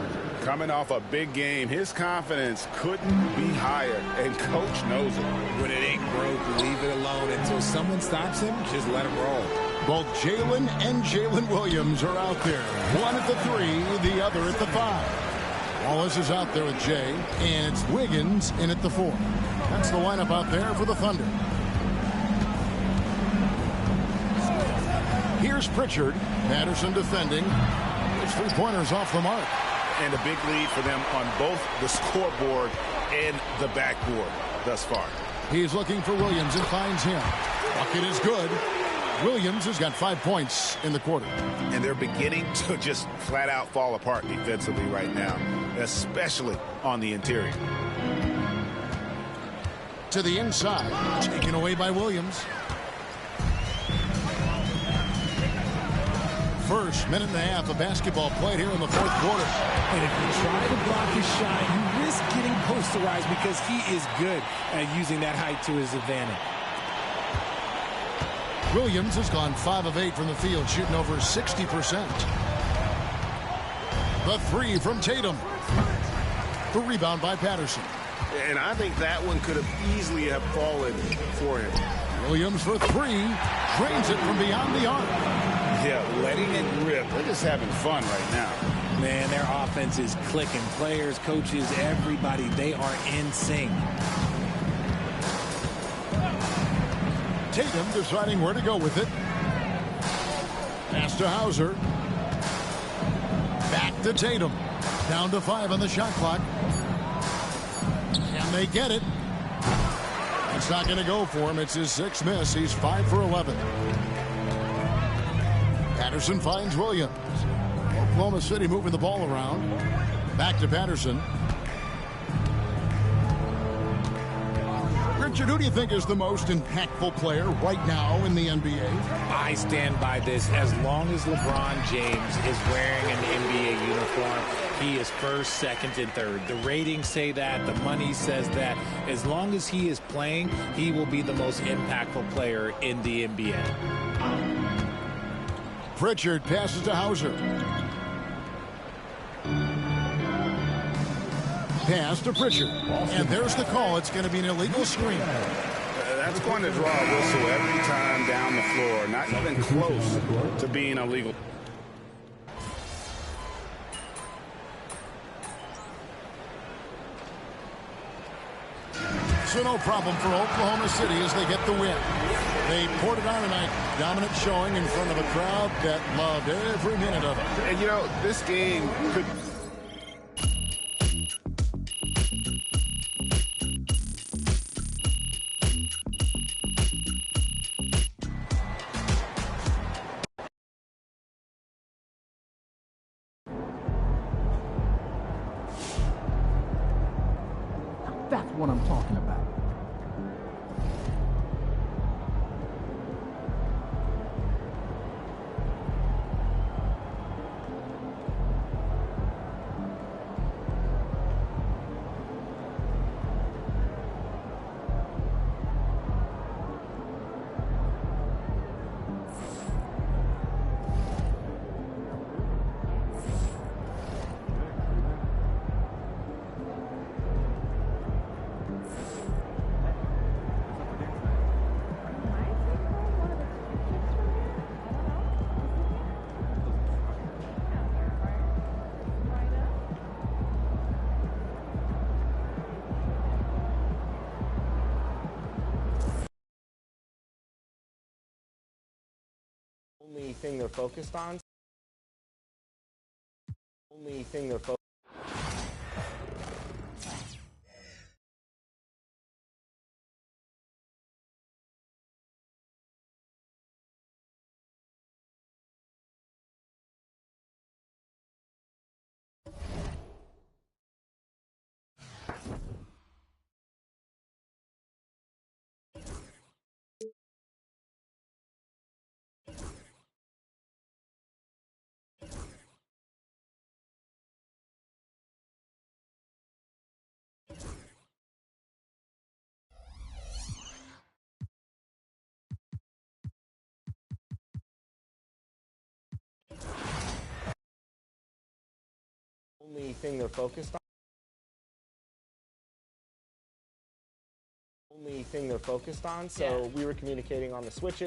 Coming off a big game, his confidence couldn't be higher, and Coach knows it. When it ain't broke, leave it alone until someone stops him. Just let him roll. Both Jalen and Jalen Williams are out there. One at the 3, the other at the 5. Wallace is out there with Jay, and it's Wiggins in at the 4. That's the lineup out there for the Thunder. Here's Pritchard. Patterson defending. His 3-pointers off the mark. And a big lead for them on both the scoreboard and the backboard thus far. He's looking for Williams and finds him. Bucket is good. Williams has got 5 points in the quarter. And they're beginning to just flat out fall apart defensively right now, especially on the interior. To the inside, taken away by Williams. First minute and a half of basketball played here in the 4th quarter. And if you try to block his shot, you risk getting posterized because he is good at using that height to his advantage. Williams has gone 5 of 8 from the field, shooting over 60%. The 3 from Tatum. The rebound by Patterson. And I think that one could have easily have fallen for him. Williams for 3. Drains it from beyond the arc. Yeah, letting it rip. They're just having fun right now. Man, their offense is clicking. Players, coaches, everybody, they are in sync. Tatum deciding where to go with it. Pass to Hauser. Back to Tatum. Down to 5 on the shot clock. Can they get it? It's not going to go for him. It's his 6th miss. He's 5 for 11. Patterson finds Williams. Oklahoma City moving the ball around. Back to Patterson. Richard, who do you think is the most impactful player right now in the NBA? I stand by this. As long as LeBron James is wearing an NBA uniform, he is 1st, 2nd, and 3rd. The ratings say that. The money says that. As long as he is playing, he will be the most impactful player in the NBA. Pritchard passes to Hauser. Pass to Pritchard. And there's the call. It's going to be an illegal screen. That's going to draw a whistle every time down the floor. Not even close to being illegal. So no problem for Oklahoma City as they get the win. They poured it on tonight. Dominant showing in front of a crowd that loved every minute of it. And, you know, this game could... That's what I'm talking about. thing they're focused on. Only thing they're focused Only thing they're focused on. Only thing they're focused on. So we were communicating on the switches.